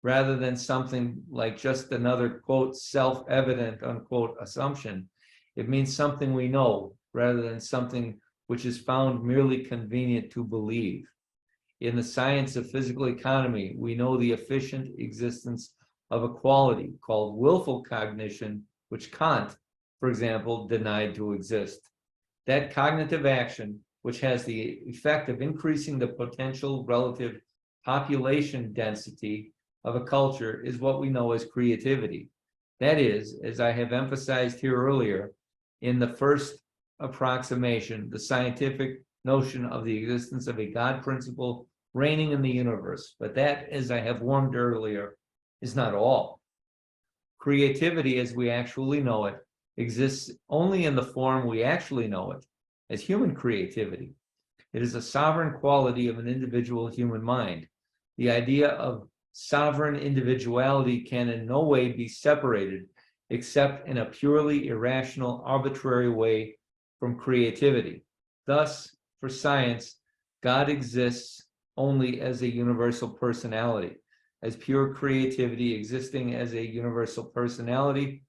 rather than something like just another, quote, self-evident, unquote, assumption, it means something we know rather than something which is found merely convenient to believe. In the science of physical economy, we know the efficient existence of a quality called willful cognition, which Kant, for example, denied to exist. That cognitive action, which has the effect of increasing the potential relative population density of a culture, is what we know as creativity. That is, as I have emphasized here earlier, in the first approximation, the scientific notion of the existence of a God principle reigning in the universe. But that, as I have warned earlier, is not all. Creativity, as we actually know it, exists only in the form we actually know it, as human creativity. It is a sovereign quality of an individual human mind. The idea of sovereign individuality can in no way be separated except in a purely irrational, arbitrary way from creativity. Thus, for science, God exists only as a universal personality, as pure creativity existing as a universal personality.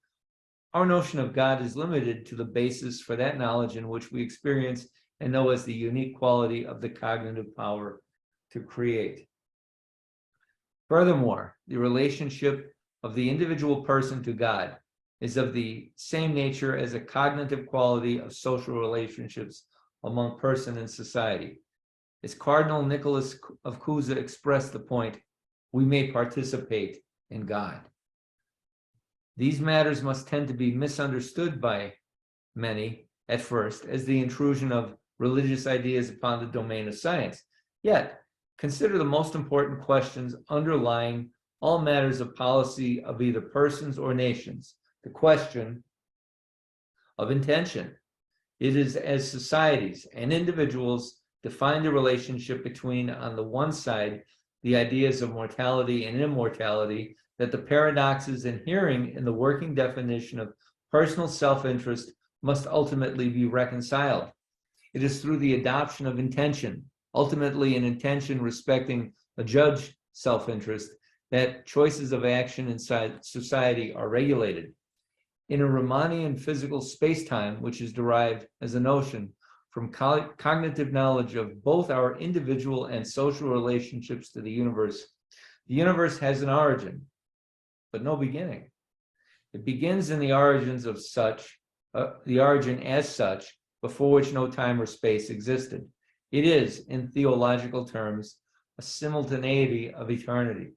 Our notion of God is limited to the basis for that knowledge in which we experience and know as the unique quality of the cognitive power to create. Furthermore, the relationship of the individual person to God is of the same nature as a cognitive quality of social relationships among person and society. As Cardinal Nicholas of Cusa expressed the point, we may participate in God. These matters must tend to be misunderstood by many at first as the intrusion of religious ideas upon the domain of science. Yet, consider the most important questions underlying all matters of policy of either persons or nations. The question of intention. It is as societies and individuals define the relationship between, on the one side, the ideas of mortality and immortality, that the paradoxes inhering in the working definition of personal self-interest must ultimately be reconciled. It is through the adoption of intention, ultimately an intention respecting a judged self-interest, that choices of action inside society are regulated. In a Riemannian physical space-time, which is derived as a notion from cognitive knowledge of both our individual and social relationships to the universe has an origin, but no beginning. It begins in the origins of such, the origin as such, before which no time or space existed. It is, in theological terms, a simultaneity of eternity.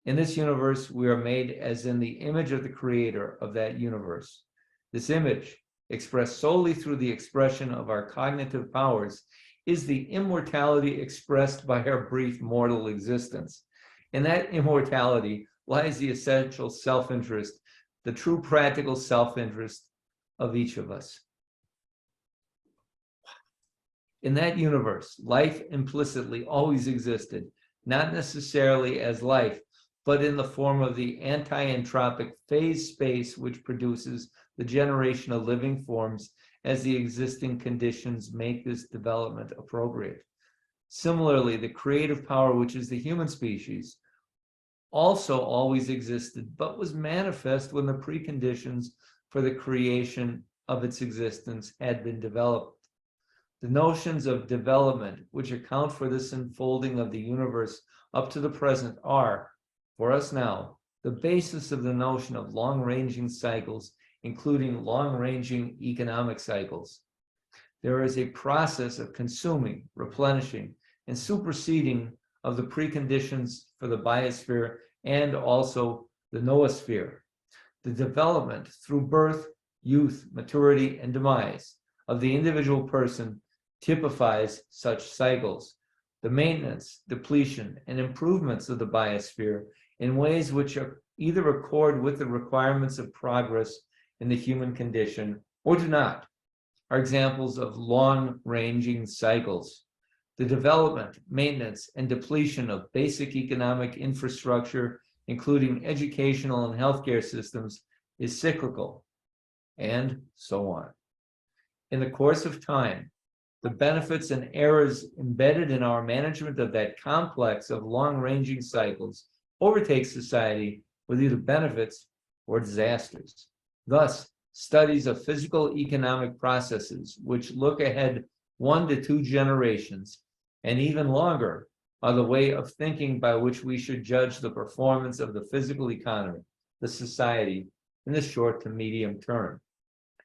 In this universe, we are made as in the image of the creator of that universe. This image, expressed solely through the expression of our cognitive powers, is the immortality expressed by our brief mortal existence. In that immortality lies the essential self-interest, the true practical self-interest of each of us. In that universe, life implicitly always existed, not necessarily as life, but in the form of the anti-entropic phase space which produces the generation of living forms as the existing conditions make this development appropriate. Similarly, the creative power, which is the human species, also always existed, but was manifest when the preconditions for the creation of its existence had been developed. The notions of development, which account for this unfolding of the universe up to the present, are, for us now, the basis of the notion of long-ranging cycles, including long-ranging economic cycles. There is a process of consuming, replenishing, and superseding of the preconditions for the biosphere and also the noosphere. The development through birth, youth, maturity, and demise of the individual person typifies such cycles. The maintenance, depletion, and improvements of the biosphere in ways which are either accord with the requirements of progress in the human condition or do not, are examples of long-ranging cycles. The development, maintenance, and depletion of basic economic infrastructure, including educational and healthcare systems, is cyclical, and so on. In the course of time, the benefits and errors embedded in our management of that complex of long-ranging cycles overtake society with either benefits or disasters. Thus, studies of physical economic processes which look ahead 1 to 2 generations and even longer are the way of thinking by which we should judge the performance of the physical economy, the society, in the short to medium term.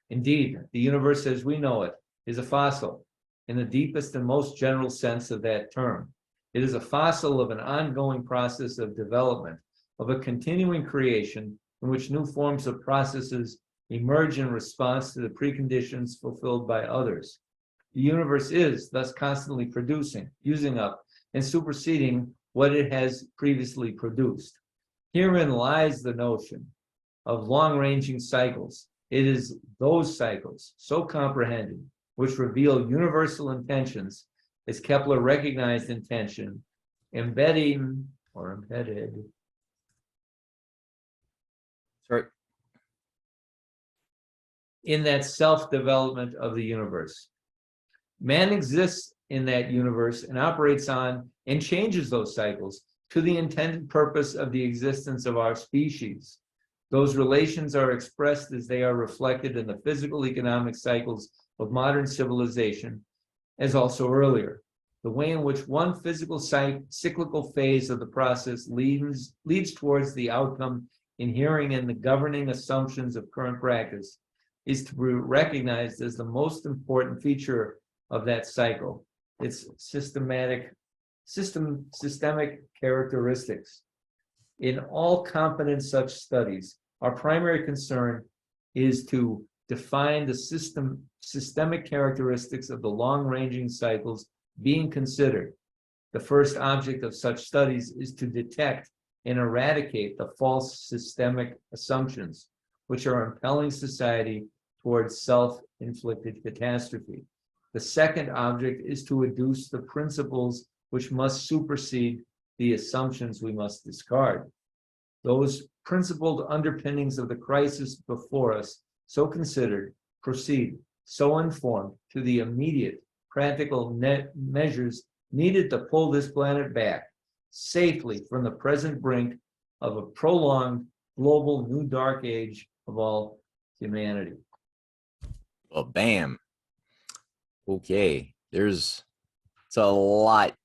Indeed, the universe as we know it is a fossil in the deepest and most general sense of that term. It is a fossil of an ongoing process of development, of a continuing creation in which new forms of processes emerge in response to the preconditions fulfilled by others. The universe is thus constantly producing, using up, and superseding what it has previously produced. Herein lies the notion of long-ranging cycles. It is those cycles, so comprehended, which reveal universal intentions, as Kepler recognized intention, embedded, in that self-development of the universe. Man exists in that universe and operates on and changes those cycles to the intended purpose of the existence of our species. Those relations are expressed as they are reflected in the physical economic cycles of modern civilization, as also earlier. The way in which one physical cyclical phase of the process leads towards the outcome inhering in the governing assumptions of current practice is to be recognized as the most important feature of that cycle, its systemic characteristics. In all competent such studies, our primary concern is to define the systemic characteristics of the long-ranging cycles being considered. The first object of such studies is to detect and eradicate the false systemic assumptions which are impelling society towards self-inflicted catastrophe. The second object is to adduce the principles which must supersede the assumptions we must discard. Those principled underpinnings of the crisis before us, so considered, proceed so informed to the immediate practical measures needed to pull this planet back safely from the present brink of a prolonged global new dark age of all humanity. Well, bam. Okay, it's a lot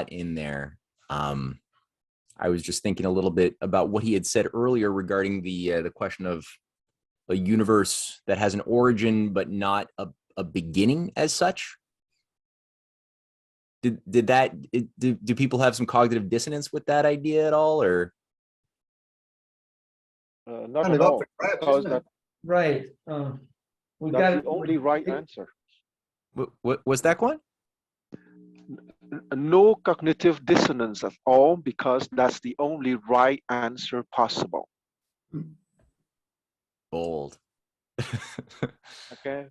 in there. I was just thinking a little bit about what he had said earlier regarding the question of a universe that has an origin but not a beginning as such. Do people have some cognitive dissonance with that idea at all, or not at all? Because that, right. that's the only right answer. What's that, Quan? No cognitive dissonance at all, because that's the only right answer possible. Bold. Okay.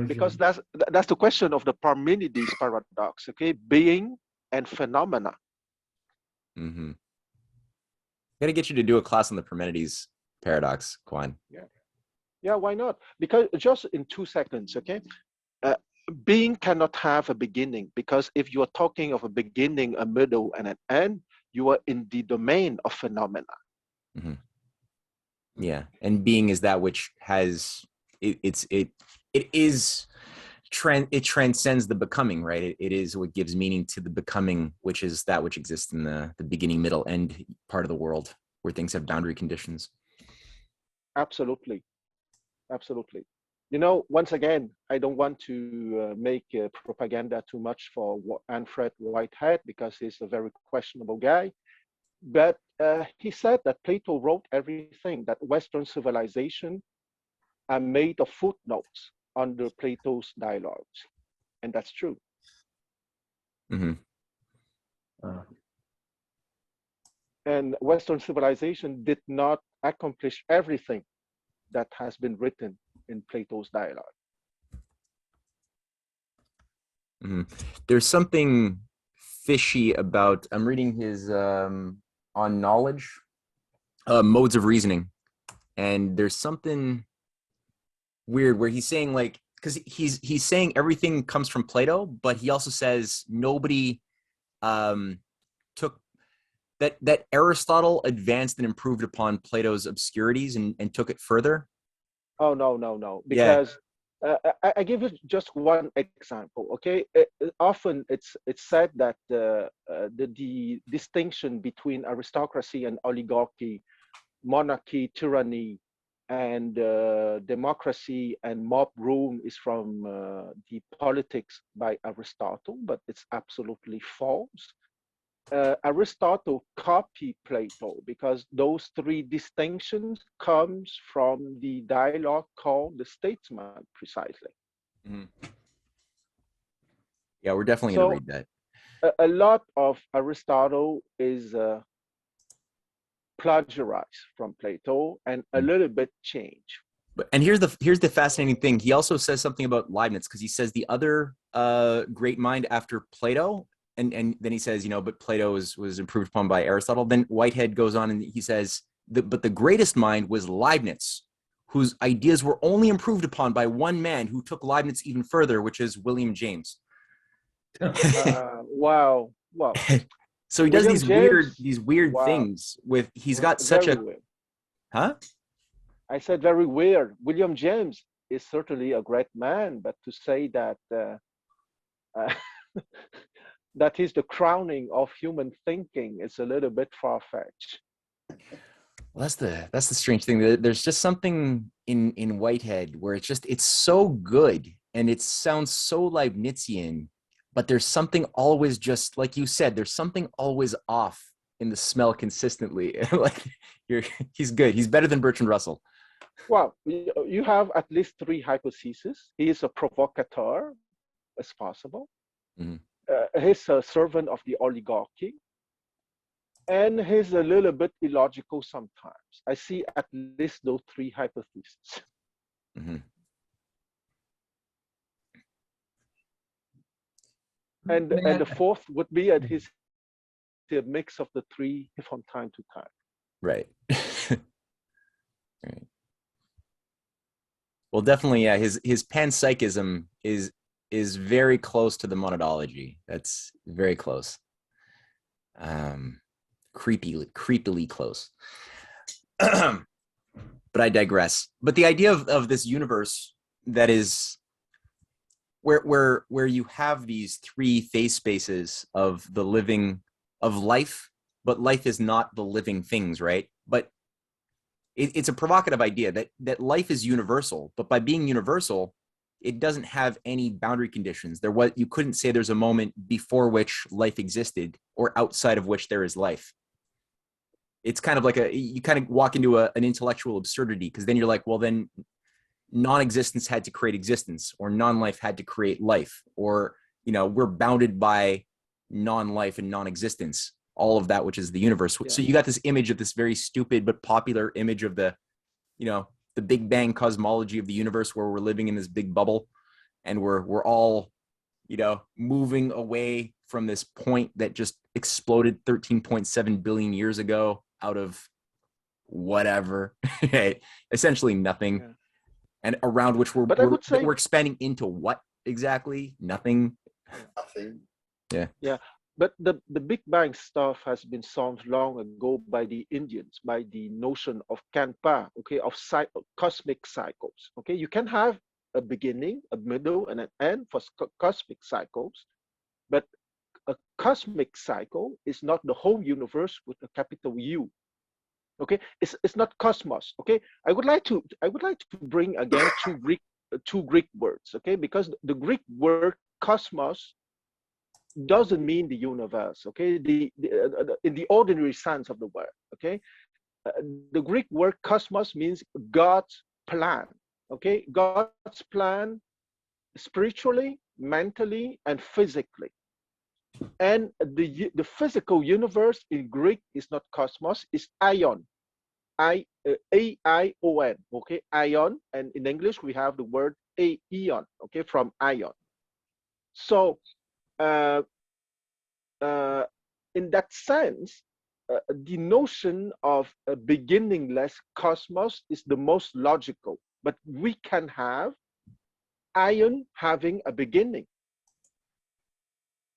Because that's the question of the Parmenides paradox. Okay, being and phenomena. Mm-hmm. Got to get you to do a class on the Parmenides paradox, Quan. Yeah, why not? Because just in 2 seconds, okay. Being cannot have a beginning, because if you are talking of a beginning, a middle, and an end, you are in the domain of phenomena. Mm-hmm. Yeah, and being is that which has it transcends the becoming, right? It is what gives meaning to the becoming, which is that which exists in the beginning, middle, end part of the world where things have boundary conditions. Absolutely. You know, once again, I don't want to make propaganda too much for Alfred Whitehead, because he's a very questionable guy. But he said that Plato wrote everything, that Western civilization are made of footnotes under Plato's dialogues. And that's true. Mm-hmm. And Western civilization did not accomplish everything that has been written in Plato's dialogue. Mm-hmm. There's something fishy about, I'm reading his on knowledge, modes of reasoning, and there's something weird where he's saying, like, because he's saying everything comes from Plato, but he also says nobody took that Aristotle advanced and improved upon Plato's obscurities and took it further. Oh, no, because I give you just one example. Okay, often it's said that the distinction between aristocracy and oligarchy, monarchy, tyranny, and democracy and mob rule is from the Politics by Aristotle, but it's absolutely false. Aristotle copied Plato, because those three distinctions comes from the dialogue called the Statesman, precisely. Mm-hmm. Yeah, we're definitely going to read that. A lot of Aristotle is plagiarized from Plato and a little bit changed. And here's the fascinating thing. He also says something about Leibniz, because he says the other great mind after Plato, and then he says, but Plato was improved upon by Aristotle. Then Whitehead goes on and he says, but the greatest mind was Leibniz, whose ideas were only improved upon by one man who took Leibniz even further, which is William James. Wow. Wow. So he does William James, these weird wow. things with, he's got such Very a, weird. huh? I said very weird. William James is certainly a great man, but to say that that he's the crowning of human thinking is a little bit far-fetched. Well, that's the strange thing. There's just something in Whitehead where it's so good and it sounds so Leibnizian, but there's something always, just like you said, there's something always off in the smell consistently. Like he's good. He's better than Bertrand Russell. Well, you have at least 3 hypotheses. He is a provocateur, as possible. Mhm. He's a servant of the oligarchy. And he's a little bit illogical sometimes. I see at least those 3 hypotheses. Mhm. And the 4th would be that he's a mix of the 3 from time to time. Right. Right. Well, definitely, yeah. His panpsychism is very close to the monadology. That's very close. Creepily close. But I digress. But the idea of this universe that is where you have these 3 phase spaces of the living, of life, but life is not the living things, right? But it's a provocative idea that life is universal, but by being universal, it doesn't have any boundary conditions. You couldn't say there's a moment before which life existed or outside of which there is life. It's kind of like you kind of walk into an intellectual absurdity, because then you're like, well, then non-existence had to create existence, or non-life had to create life, or, we're bounded by non-life and non-existence, all of that, which is the universe. Yeah. So you got this image of this very stupid but popular image of the Big Bang cosmology of the universe, where we're living in this big bubble and we're all, moving away from this point that just exploded 13.7 billion years ago out of whatever, essentially nothing. Yeah. And around which we're expanding into what exactly? Nothing. Nothing. Yeah. Yeah. But the Big Bang stuff has been solved long ago by the Indians, by the notion of Kanpa, okay, of cosmic cycles. Okay, you can have a beginning, a middle, and an end for cosmic cycles, but a cosmic cycle is not the whole universe with a capital U. Okay, it's not cosmos. Okay, I would like to bring again two Greek words. Okay, because the Greek word cosmos doesn't mean the universe. Okay, in the ordinary sense of the word. Okay, the Greek word cosmos means God's plan. Okay, God's plan spiritually, mentally, and physically. And the physical universe in Greek is not cosmos, it's aion. A-I-O-N, okay, ion, and in English we have the word aeon, okay, from ion. So in that sense, the notion of a beginningless cosmos is the most logical, but we can have ion having a beginning,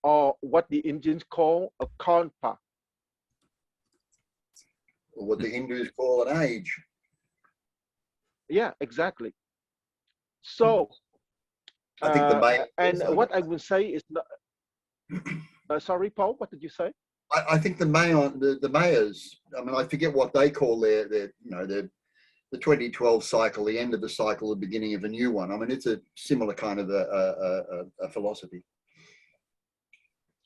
or what the Indians call a kanpa. Or what the Hindus call an age. Yeah, exactly. So, I think what I would say is not. Sorry, Paul. What did you say? I think the mayors. I mean, I forget what they call their the 2012 cycle, the end of the cycle, the beginning of a new one. I mean, it's a similar kind of a philosophy.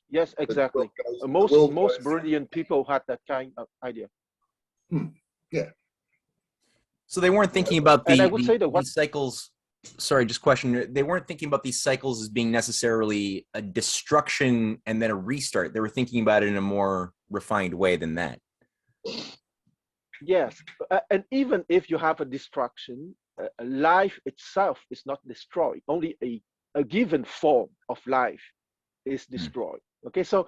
Yes, exactly. Most brilliant people had that kind of idea. Yeah. So they weren't thinking about these cycles. Sorry, just question. They weren't thinking about these cycles as being necessarily a destruction and then a restart. They were thinking about it in a more refined way than that. Yes, and even if you have a destruction, life itself is not destroyed. Only a given form of life is destroyed. Okay, so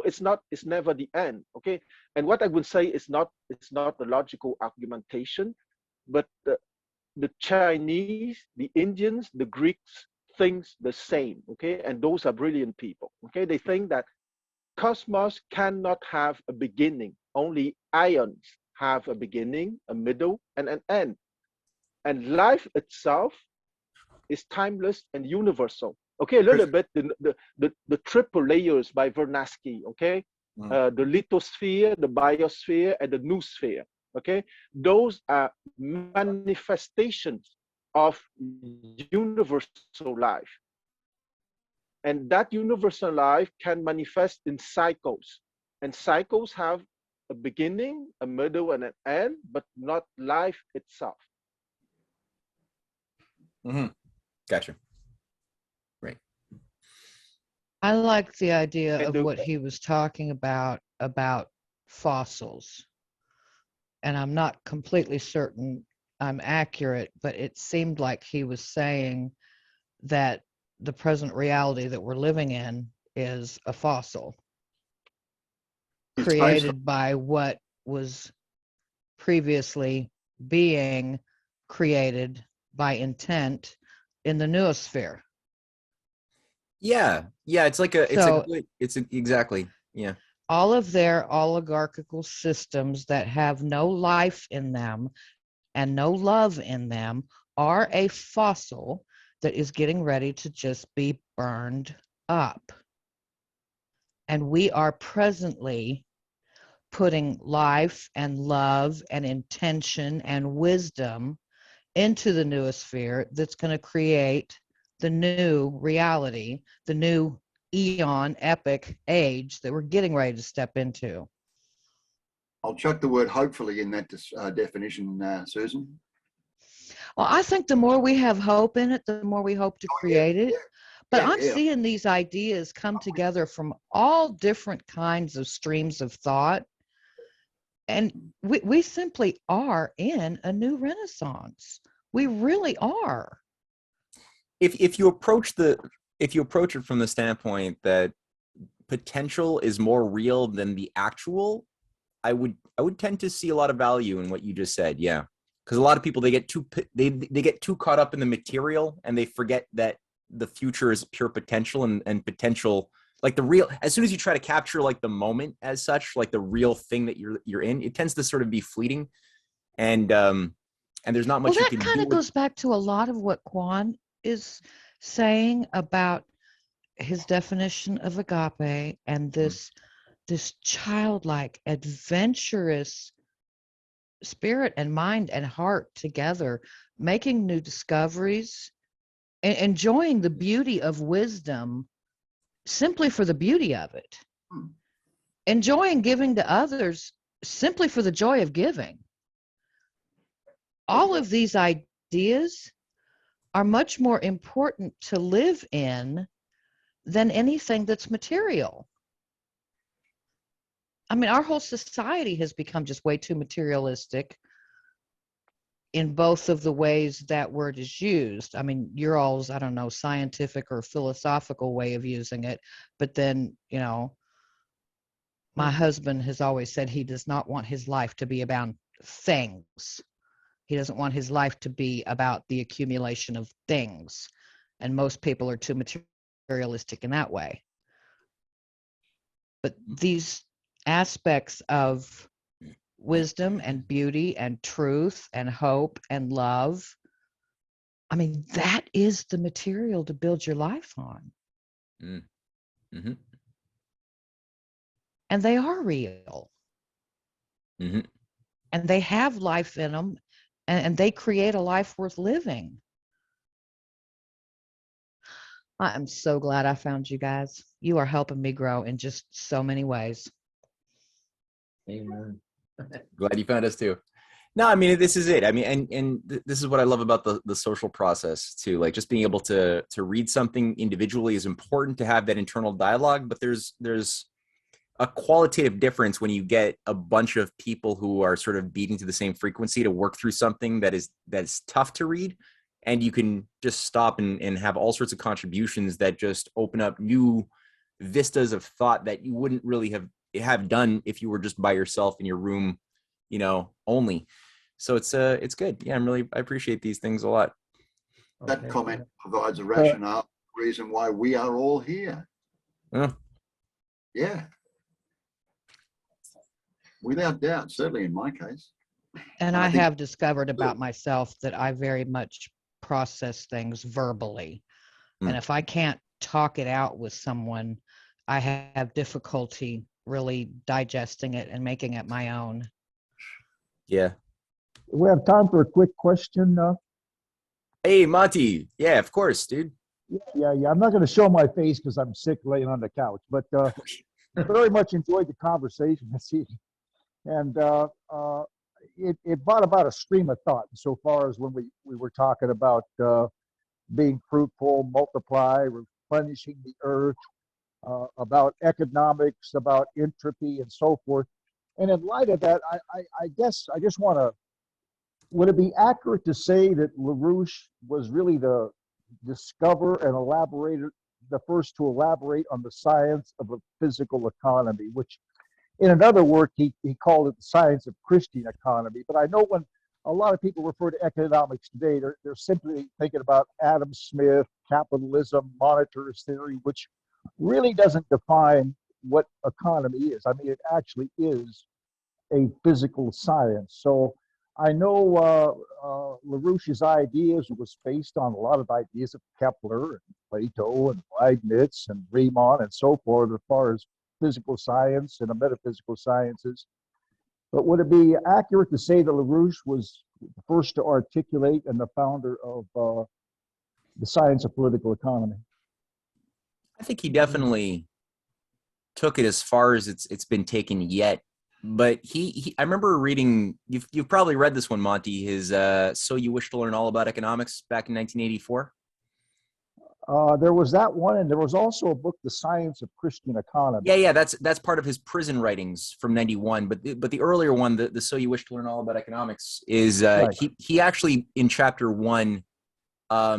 it's never the end. Okay, and what I would say is not a logical argumentation, but the Chinese, the Indians, the Greeks think the same, okay? And those are brilliant people, okay? They think that cosmos cannot have a beginning. Only ions have a beginning, a middle, and an end. And life itself is timeless and universal. Okay, a little bit the triple layers by Vernadsky, okay? The lithosphere, the biosphere, and the noosphere, okay? Those are manifestations of universal life. And that universal life can manifest in cycles. And cycles have a beginning, a middle, and an end, but not life itself. Mm-hmm. Gotcha. Right. I like the idea And of what he was talking about fossils. And I'm not completely certain I'm accurate, but it seemed like he was saying that the present reality that we're living in is a fossil created by what was previously being created by intent in the noosphere. Yeah. It's like exactly. Yeah. All of their oligarchical systems that have no life in them and no love in them are a fossil that is getting ready to just be burned up. And we are presently putting life and love and intention and wisdom into the noosphere that's going to create the new reality, the new eon epic age that we're getting ready to step into. I'll chuck the word hopefully in that definition, Susan. Well, I think the more we have hope in it, the more we hope to create it. But I'm seeing these ideas come together from all different kinds of streams of thought. And we simply are in a new renaissance. We really are. If you approach it from the standpoint that potential is more real than the actual, I would tend to see a lot of value in what you just said. Yeah. Because a lot of people, they get too caught up in the material and they forget that the future is pure potential and potential, like the real, as soon as you try to capture like the moment as such, like the real thing that you're in, it tends to sort of be fleeting. And there's not much well, you that can kind do of goes back to a lot of what Quan is saying about his definition of agape and this childlike, adventurous spirit and mind and heart together, making new discoveries, and enjoying the beauty of wisdom simply for the beauty of it, enjoying giving to others simply for the joy of giving. All of these ideas are much more important to live in than anything that's material. I mean, our whole society has become just way too materialistic in both of the ways that word is used. I mean, your all's, I don't know, scientific or philosophical way of using it. But then, you know, my husband has always said he does not want his life to be about things. He doesn't want his life to be about the accumulation of things. And most people are too materialistic in that way. But these aspects of wisdom and beauty and truth and hope and love, I mean, that is the material to build your life on. Mm-hmm. And they are real. Mm-hmm. And they have life in them, and they create a life worth living. I'm so glad I found you guys. You are helping me grow in just so many ways. Amen. Glad you found us too. No, I mean, this is it. I mean, and this is what I love about the social process too. Like just being able to read something individually is important to have that internal dialogue, but there's a qualitative difference when you get a bunch of people who are sort of beating to the same frequency to work through something that's tough to read, and you can just stop and have all sorts of contributions that just open up new vistas of thought that you wouldn't really have done if you were just by yourself in your room, you know, only. So it's good. Yeah, I appreciate these things a lot. That Okay. comment provides a rationale, reason why we are all here. Yeah. Yeah. Without doubt, certainly in my case. And And I I think have discovered about myself that I very much process things verbally. And if I can't talk it out with someone, I have difficulty really digesting it and making it my own. Yeah. We have time for a quick question. Hey, Monty. Yeah, of course, dude. Yeah. I'm not going to show my face because I'm sick laying on the couch, but very much enjoyed the conversation this evening. And it brought about a stream of thought so far as when we were talking about being fruitful, multiply, replenishing the earth, about economics, about entropy, and so forth. And in light of that, I guess I just want to, would it be accurate to say that LaRouche was really the discoverer and elaborator, the first to elaborate on the science of a physical economy, which in another work, he called it the science of Christian economy. But I know when a lot of people refer to economics today, they're simply thinking about Adam Smith, capitalism, monetarist theory, which really doesn't define what economy is. I mean, it actually is a physical science. So I know LaRouche's ideas was based on a lot of ideas of Kepler and Plato and Leibniz and Riemann and so forth, as far as physical science and the metaphysical sciences. But would it be accurate to say that LaRouche was the first to articulate and the founder of the science of political economy? I think he definitely took it as far as it's been taken yet. But I remember reading, you've probably read this one, Monty, his So You Wish to Learn All About Economics back in 1984. There was that one, and there was also a book, The Science of Christian Economy. Yeah, that's part of his prison writings from '91. But the earlier one, the So You Wish to Learn All About Economics, is Right. he actually in chapter 1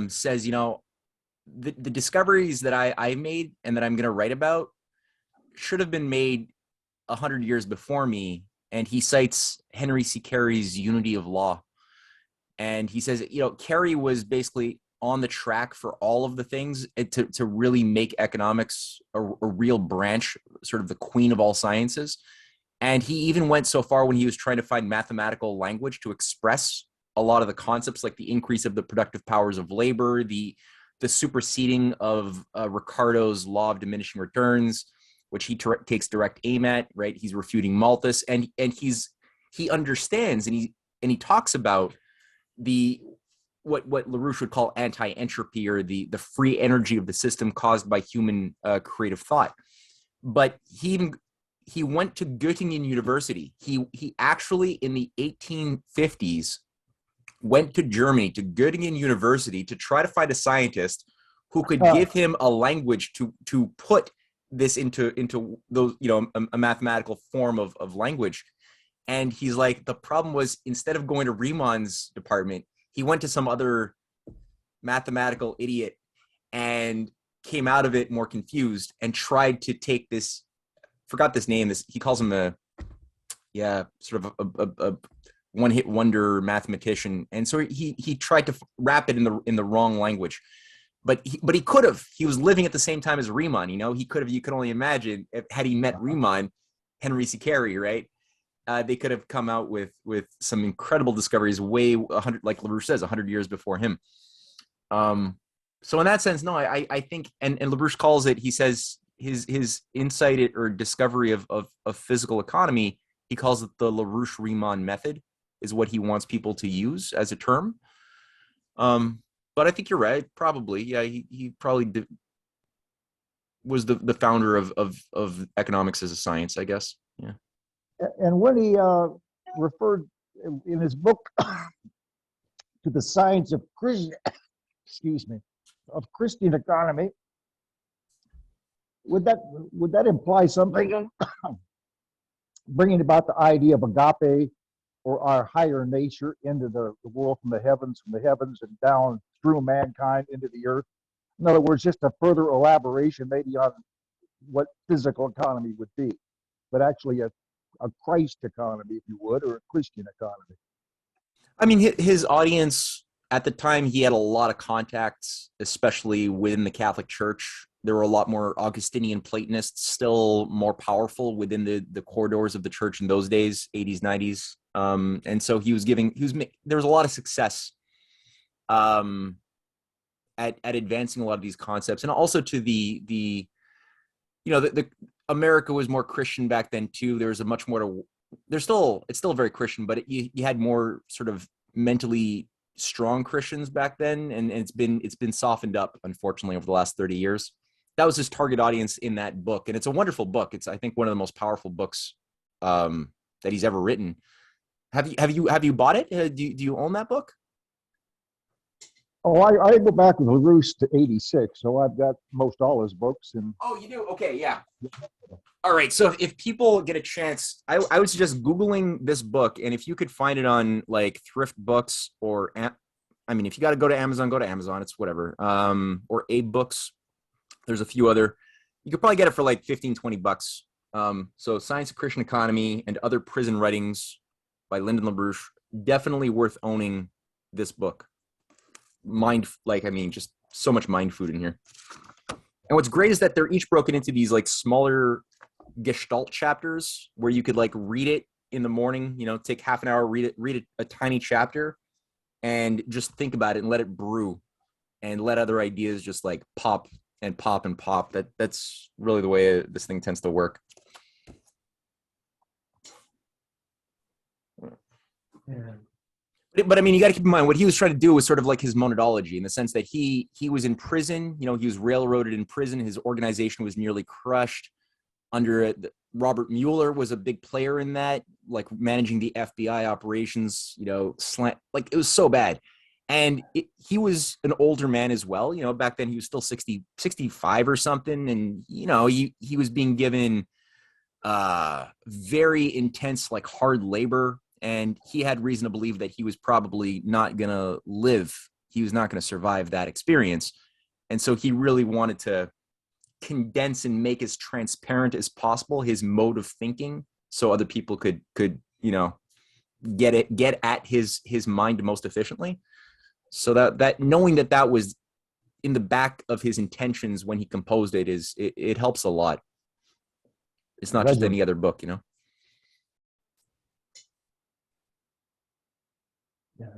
says, the discoveries that I made and that I'm going to write about should have been made 100 years before me. And he cites Henry C. Carey's Unity of Law, and he says, Carey was basically on the track for all of the things to really make economics a real branch, sort of the queen of all sciences. And he even went so far when he was trying to find mathematical language to express a lot of the concepts, like the increase of the productive powers of labor, the superseding of Ricardo's law of diminishing returns, which he takes direct aim at, right? He's refuting Malthus, and he understands, and he talks about what LaRouche would call anti-entropy, or the free energy of the system caused by human creative thought. But he went to Göttingen University. He actually in the 1850s went to Germany, to Göttingen University, to try to find a scientist who could give him a language to put this into those, a mathematical form of language. And he's like, the problem was, instead of going to Riemann's department, he went to some other mathematical idiot and came out of it more confused and tried to take this, forgot this name, he calls him a one-hit wonder mathematician. And so he tried to wrap it in the wrong language. But he could have. He was living at the same time as Riemann. He could have. You could only imagine, had he met Riemann, Henry C. Carey, right? They could have come out with some incredible discoveries, way 100, like LaRouche says, 100 years before him. So in that sense, no, I think, and LaRouche calls it, he says his insight or discovery of physical economy, he calls it the LaRouche-Riemann method, is what he wants people to use as a term. But I think you're right. Probably, yeah. He probably was the founder of economics as a science, I guess. Yeah. And when he referred in his book to the science of Christian, of Christian economy, would that imply something bringing about the idea of agape, or our higher nature, into the world from the heavens and down through mankind into the earth? In other words, just a further elaboration maybe on what physical economy would be, but actually a Christ economy, if you would, or a Christian economy. I mean, his audience at the time, he had a lot of contacts, especially within the Catholic Church. There were a lot more Augustinian Platonists still more powerful within the corridors of the church in those days, 80s, 90s. And so there was a lot of success at advancing a lot of these concepts, and also to the the America was more Christian back then too. There was a much more to it's still very Christian, but you had more sort of mentally strong Christians back then, and it's been softened up, unfortunately, over the last 30 years. That was his target audience in that book, and it's a wonderful book. It's, I think, one of the most powerful books that he's ever written. Have you bought it? Do you own that book? Oh, I go back with LaRouche to 86, so I've got most all his books. And oh, you do? Okay, yeah. All right, so if people get a chance, I would suggest Googling this book, and if you could find it on like Thrift Books or, I mean, if you got to go to Amazon, go to Amazon. It's whatever. Or Abe Books. There's a few other. You could probably get it for like 15, 20 bucks. So Science of Christian Economy and Other Prison Writings by Lyndon LaRouche. Definitely worth owning this book. Just so much mind food in here. And what's great is that they're each broken into these like smaller gestalt chapters where you could like read it in the morning, take half an hour, read a tiny chapter and just think about it and let it brew and let other ideas just like pop and pop and pop. That's really the way this thing tends to work. Yeah. But I mean, you got to keep in mind what he was trying to do was sort of like his monadology, in the sense that he was in prison. He was railroaded in prison. His organization was nearly crushed. Under Robert Mueller was a big player in that, like managing the FBI operations. Like it was so bad. And he was an older man as well. Back then he was still 60, 65 or something, and he was being given very intense, like hard labor. And he had reason to believe that he was probably not going to live. He was not going to survive that experience. And so he really wanted to condense and make as transparent as possible his mode of thinking, so other people could get at his mind most efficiently. So that knowing that was in the back of his intentions when he composed it it helps a lot. It's not just any other book, Yeah.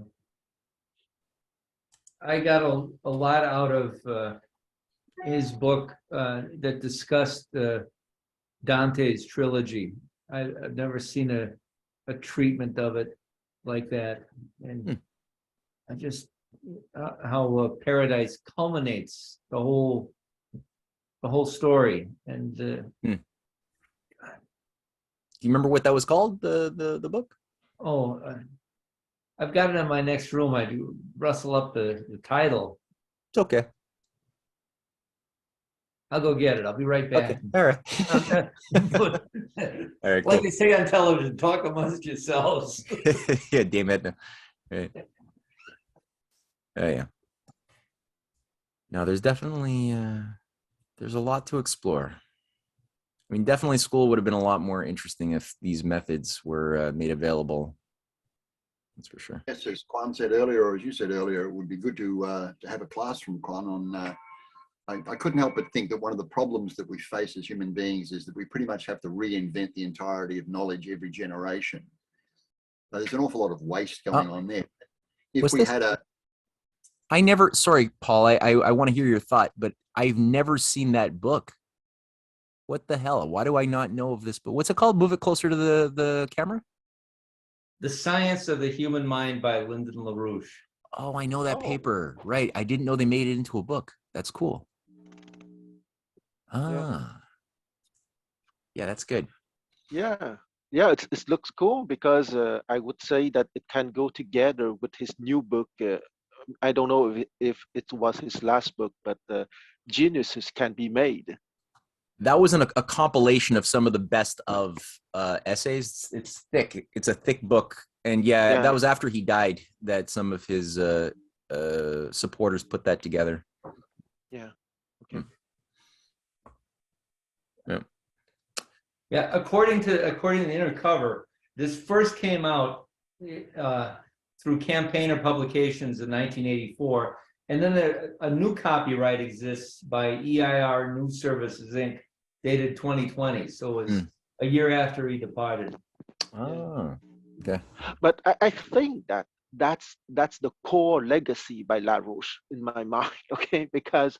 I got a lot out of his book that discussed Dante's trilogy. I've never seen a treatment of it like that, and I just how Paradise culminates the whole story. And do you remember what that was called? The book? Oh. I've got it in my next room. I do rustle up the title. It's okay. I'll go get it. I'll be right back. Okay. All right. All right. Like they say on television, talk amongst yourselves. Yeah, damn it. Right. Oh yeah. No, there's definitely there's a lot to explore. I mean, definitely school would have been a lot more interesting if these methods were made available. That's for sure. Yes, as Quan said earlier, or as you said earlier, it would be good to have a class from Quan on. I couldn't help but think that one of the problems that we face as human beings is that we pretty much have to reinvent the entirety of knowledge every generation. There's an awful lot of waste going on there. If we had a, sorry, Paul, I want to hear your thought, but I've never seen that book. What the hell? Why do I not know of this book? What's it called? Move it closer to the camera. The Science of the Human Mind by Lyndon LaRouche. Oh, I know that paper. Right. I didn't know they made it into a book. That's cool. Ah. Yeah, that's good. Yeah, it looks cool because I would say that it can go together with his new book. I don't know if it was his last book, but Geniuses Can Be Made. That wasn't a compilation of some of the best of essays. It's thick. It's a thick book. And yeah, that was after he died that some of his supporters put that together. Yeah. Okay. Yeah. Yeah. According to the inner cover, this first came out through Campaigner Publications in 1984. And then a new copyright exists by EIR News Services, Inc., dated 2020. So it was a year after he departed. Oh, okay. But I think that that's the core legacy by LaRouche in my mind, okay? Because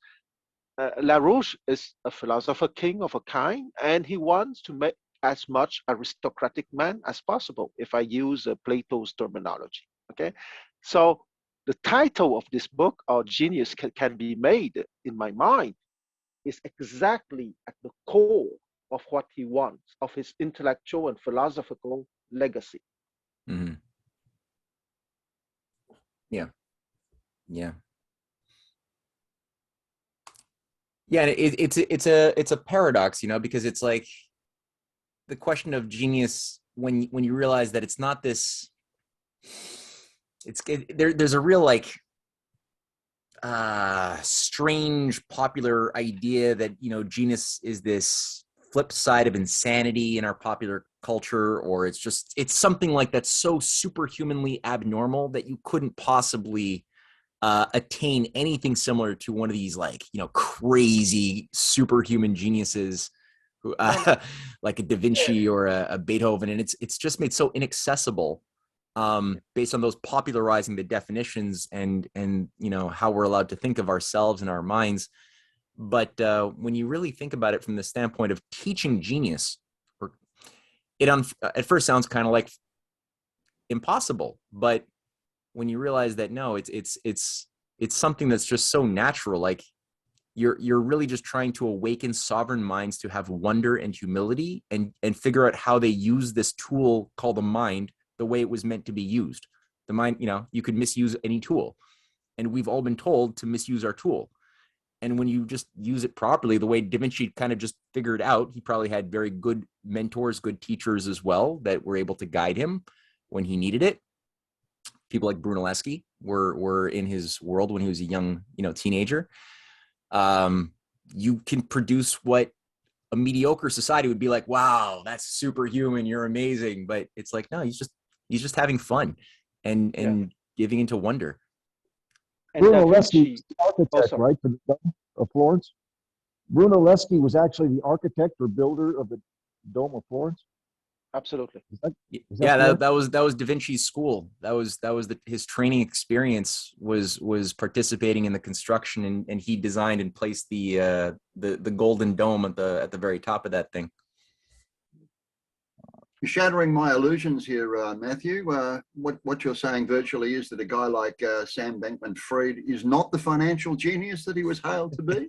LaRouche is a philosopher king of a kind, and he wants to make as much aristocratic man as possible, if I use Plato's terminology, okay? So the title of this book, Our Genius Can Be Made, in my mind, is exactly at the core of what he wants, of his intellectual and philosophical legacy. Mm-hmm. Yeah. Yeah. Yeah, it's a paradox, you know, because it's like the question of genius when you realize that it's not this. There's a real like strange popular idea that, you know, genius is this flip side of insanity in our popular culture, or it's something like that's so superhumanly abnormal that you couldn't possibly attain anything similar to one of these, like, you know, crazy superhuman geniuses who like a Da Vinci or a Beethoven, and it's just made so inaccessible based on those popularizing the definitions and you know how we're allowed to think of ourselves and our minds. But when you really think about it from the standpoint of teaching genius, it at first sounds kind of like impossible, but when you realize that no, it's something that's just so natural. Like you're really just trying to awaken sovereign minds to have wonder and humility and figure out how they use this tool called the mind the way it was meant to be used. The mind, you know, you could misuse any tool, and we've all been told to misuse our tool. And when you just use it properly, the way Da Vinci kind of just figured out, he probably had very good mentors, good teachers as well that were able to guide him when he needed it. People like Brunelleschi were in his world when he was a young, you know, teenager. You can produce what a mediocre society would be like, wow, that's superhuman, you're amazing. But it's like, no, he's just having fun and giving into wonder. And Brunelleschi was the architect, right, for the Dome of Florence? Brunelleschi was actually the architect or builder of the Dome of Florence? Absolutely. That was Da Vinci's school. That was his training experience was participating in the construction, and he designed and placed the golden dome at the very top of that thing. You're shattering my illusions here, Matthew. What you're saying virtually is that a guy like Sam Bankman-Fried is not the financial genius that he was hailed to be.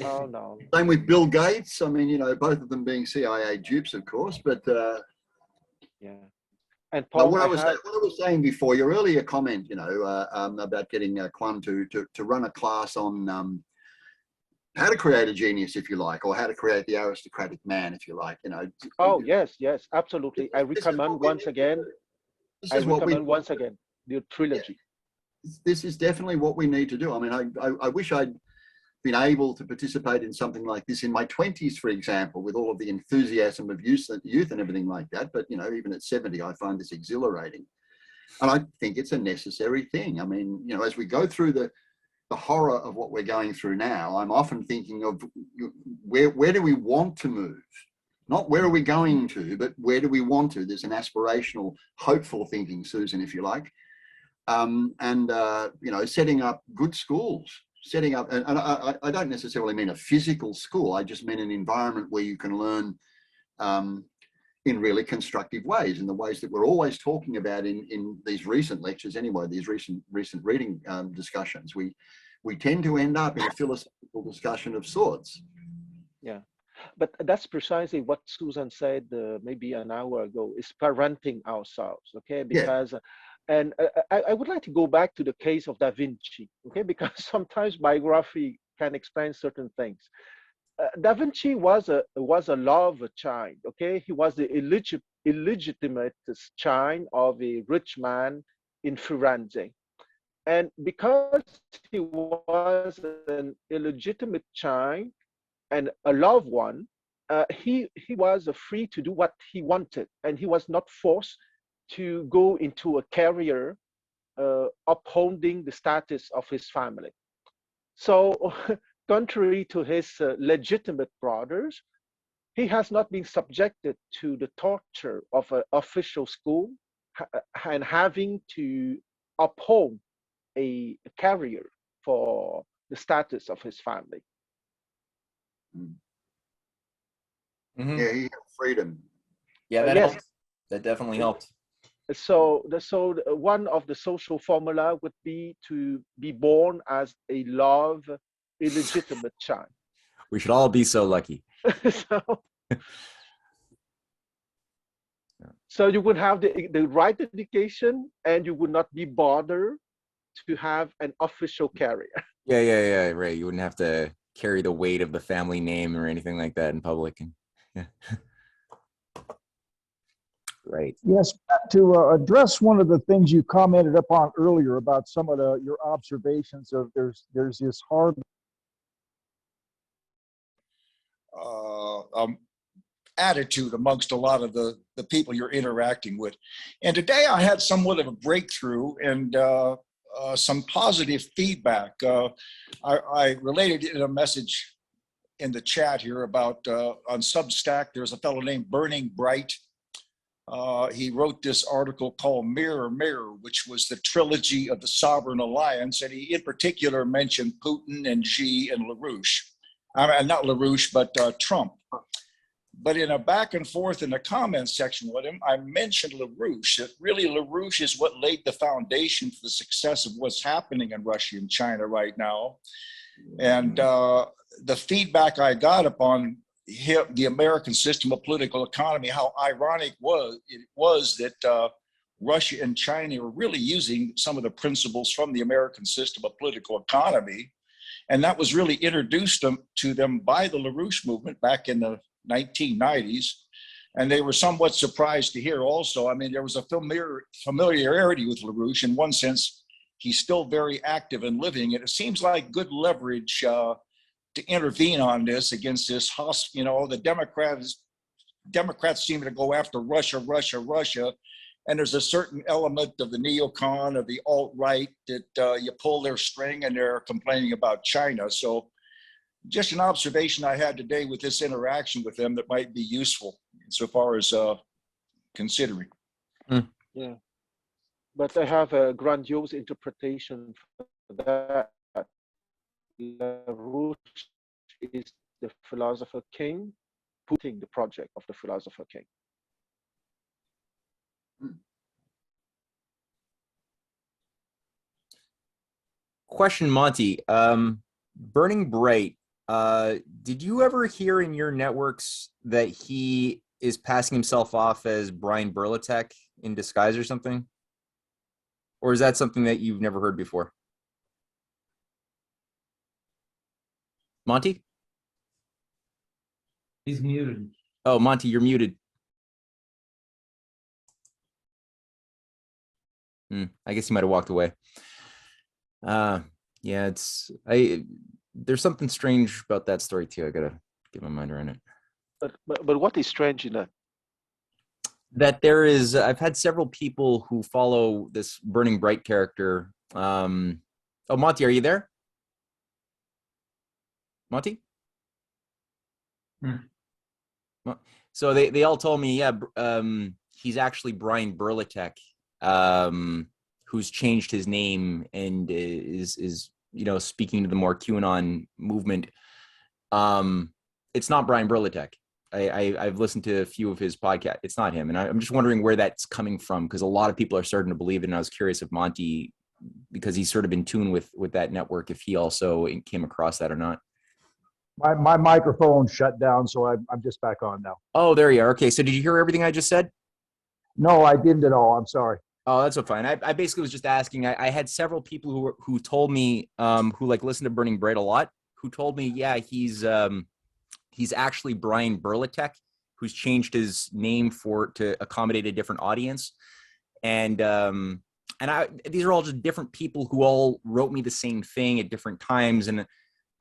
Oh, no. Same with Bill Gates. I mean, you know, both of them being CIA dupes, of course, but yeah. And Paul, what I was saying before, your earlier comment, you know, about getting Kwan to run a class on how to create a genius, if you like, or how to create the aristocratic man, if you like, you know. Oh, yes, absolutely. I recommend once again the trilogy. This is definitely what we need to do. I mean, I wish I'd been able to participate in something like this in my 20s, for example, with all of the enthusiasm of youth and everything like that. But, you know, even at 70, I find this exhilarating. And I think it's a necessary thing. I mean, you know, as we go through the horror of what we're going through now, I'm often thinking of where do we want to move? Not where are we going to, but where do we want to? There's an aspirational, hopeful thinking, Susan, if you like. You know, setting up good schools, setting up, and I don't necessarily mean a physical school. I just mean an environment where you can learn in really constructive ways, in the ways that we're always talking about in these recent lectures anyway, these recent reading discussions. We tend to end up in a philosophical discussion of sorts. Yeah, but that's precisely what Susan said maybe an hour ago, is parenting ourselves, okay? Because, and I would like to go back to the case of Da Vinci, okay? Because sometimes biography can explain certain things. Da Vinci was a love child, okay? He was the illegitimate child of a rich man in Firenze. And because he was an illegitimate child and a loved one, he was free to do what he wanted, and he was not forced to go into a career upholding the status of his family. So, contrary to his legitimate brothers, he has not been subjected to the torture of an official school and having to uphold a carrier for the status of his family. Mm-hmm. Yeah, he had freedom. Yeah, that Yes. helped. That definitely helped. So one of the social formula would be to be born as a love illegitimate child. We should all be so lucky. So you would have the right education, and you would not be bothered to have an official carrier. Yeah, right. You wouldn't have to carry the weight of the family name or anything like that in public. And yeah. Right. Yes, to address one of the things you commented upon earlier about some of your observations of there's this hard attitude amongst a lot of the people you're interacting with. And today I had somewhat of a breakthrough and some positive feedback. I related in a message in the chat here about on Substack, there's a fellow named Burning Bright. He wrote this article called Mirror, Mirror, which was the trilogy of the Sovereign Alliance. And he in particular mentioned Putin and Xi and LaRouche. Not LaRouche, but Trump. But in a back and forth in the comments section with him, I mentioned LaRouche, that really LaRouche is what laid the foundation for the success of what's happening in Russia and China right now. And the feedback I got upon the American system of political economy, how ironic it was that Russia and China were really using some of the principles from the American system of political economy. And that was really introduced to them by the LaRouche movement back in the 1990s. And they were somewhat surprised to hear also. I mean, there was a familiarity with LaRouche. In one sense, he's still very active and living. And it seems like good leverage to intervene on this against this, the Democrats seem to go after Russia. And there's a certain element of the neocon, of the alt-right, that you pull their string and they're complaining about China. So just an observation I had today with this interaction with them that might be useful insofar as considering. Yeah, but I have a grandiose interpretation for that. LaRouche is the philosopher king, putting the project of the philosopher king. Question, Monty. Burning Bright, did you ever hear in your networks that he is passing himself off as Brian Burlatek in disguise or something? Or is that something that you've never heard before? Monty? He's muted. Oh, Monty, you're muted. I guess he might have walked away. Yeah, there's something strange about that story too. I gotta get my mind around it. But what is strange in that? That there is, I've had several people who follow this Burning Bright character. Oh, Monty, are you there? Monty? So they all told me, yeah, he's actually Brian Burlatek, who's changed his name and is speaking to the more QAnon movement. It's not Brian Burlatek. I've listened to a few of his podcasts. It's not him, and I'm just wondering where that's coming from, because a lot of people are starting to believe it. And I was curious if Monty, because he's sort of in tune with that network, if he also came across that or not. My microphone shut down, so I'm just back on now. Oh, there you are. Okay, so did you hear everything I just said? No, I didn't at all. I'm sorry. Oh, that's so fine. I basically was just asking. I had several people who told me who like listen to Burning Bright a lot, who told me, yeah, he's actually Brian Burlatek, who's changed his name to accommodate a different audience. And these are all just different people who all wrote me the same thing at different times. And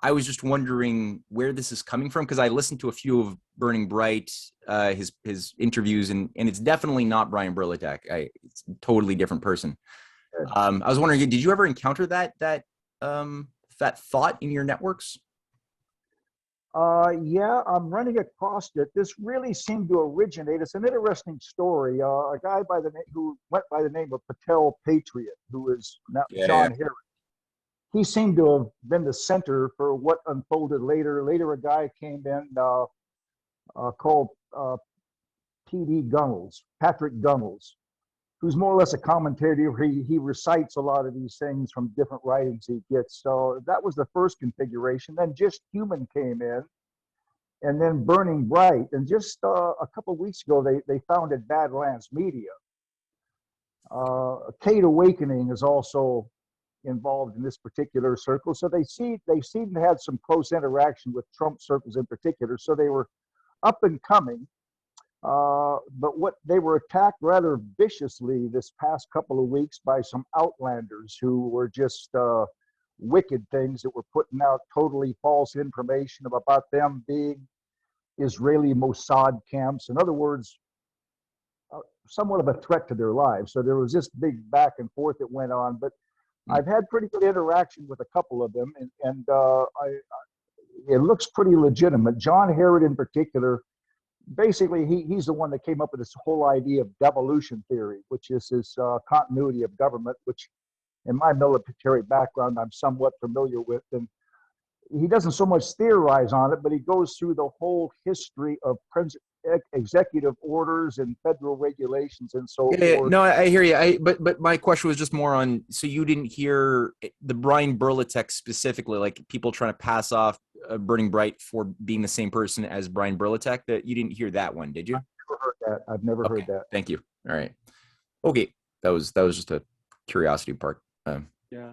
I was just wondering where this is coming from, because I listened to a few of Burning Bright, his interviews, and it's definitely not Brian Burlatek. It's a totally different person. I was wondering, did you ever encounter that thought in your networks? Yeah, I'm running across it. This really seemed to originate. It's an interesting story. A guy by the name who went by the name of Patel Patriot, who is now John Harris. He seemed to have been the center for what unfolded later. Later, a guy came in called P.D. Gunnels, Patrick Gunnels, who's more or less a commentator. He recites a lot of these things from different writings he gets. So that was the first configuration. Then Just Human came in, and then Burning Bright. And just a couple of weeks ago, they founded Badlands Media. Kate Awakening is also involved in this particular circle. So they seem to have some close interaction with Trump circles in particular. So they were up and coming. But what they were attacked rather viciously this past couple of weeks by some outlanders who were just wicked things that were putting out totally false information about them being Israeli Mossad camps. In other words, somewhat of a threat to their lives. So there was this big back and forth that went on. But I've had pretty good interaction with a couple of them, and it looks pretty legitimate. John Herod in particular, basically he's the one that came up with this whole idea of devolution theory, which is this continuity of government, which in my military background I'm somewhat familiar with. And he doesn't so much theorize on it, but he goes through the whole history of executive orders and federal regulations and so forth. No, I hear you. But my question was just more on, so you didn't hear the Brian Burlatek specifically, like people trying to pass off Burning Bright for being the same person as Brian Burlatek? That you didn't hear that one, did you? I've never heard that. Thank you. All right. Okay. That was just a curiosity part. Yeah.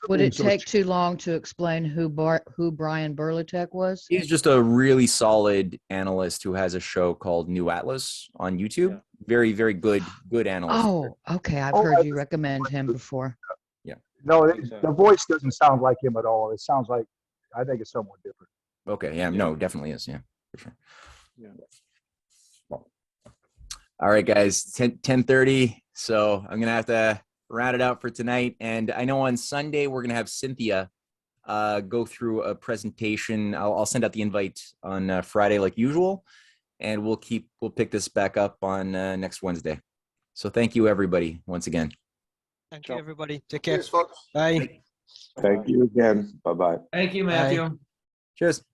Would it take too long to explain who Brian Burlatek was? He's just a really solid analyst who has a show called New Atlas on YouTube. Yeah. Very, very good analyst. Oh, okay. I've heard you recommend him before. Yeah. No, the voice doesn't sound like him at all. It sounds like, I think it's somewhat different. Okay. Yeah. No, definitely is. Yeah, for sure. Yeah. Well, all right, guys. 10:30. So I'm gonna have to round it out for tonight. And I know on Sunday we're gonna have Cynthia go through a presentation. I'll send out the invite on Friday like usual, and we'll pick this back up on next Wednesday. So thank you everybody once again. Thank you everybody. Take care. Cheers, folks. Bye. Thank you again. Bye-bye. Thank you, Matthew. Cheers.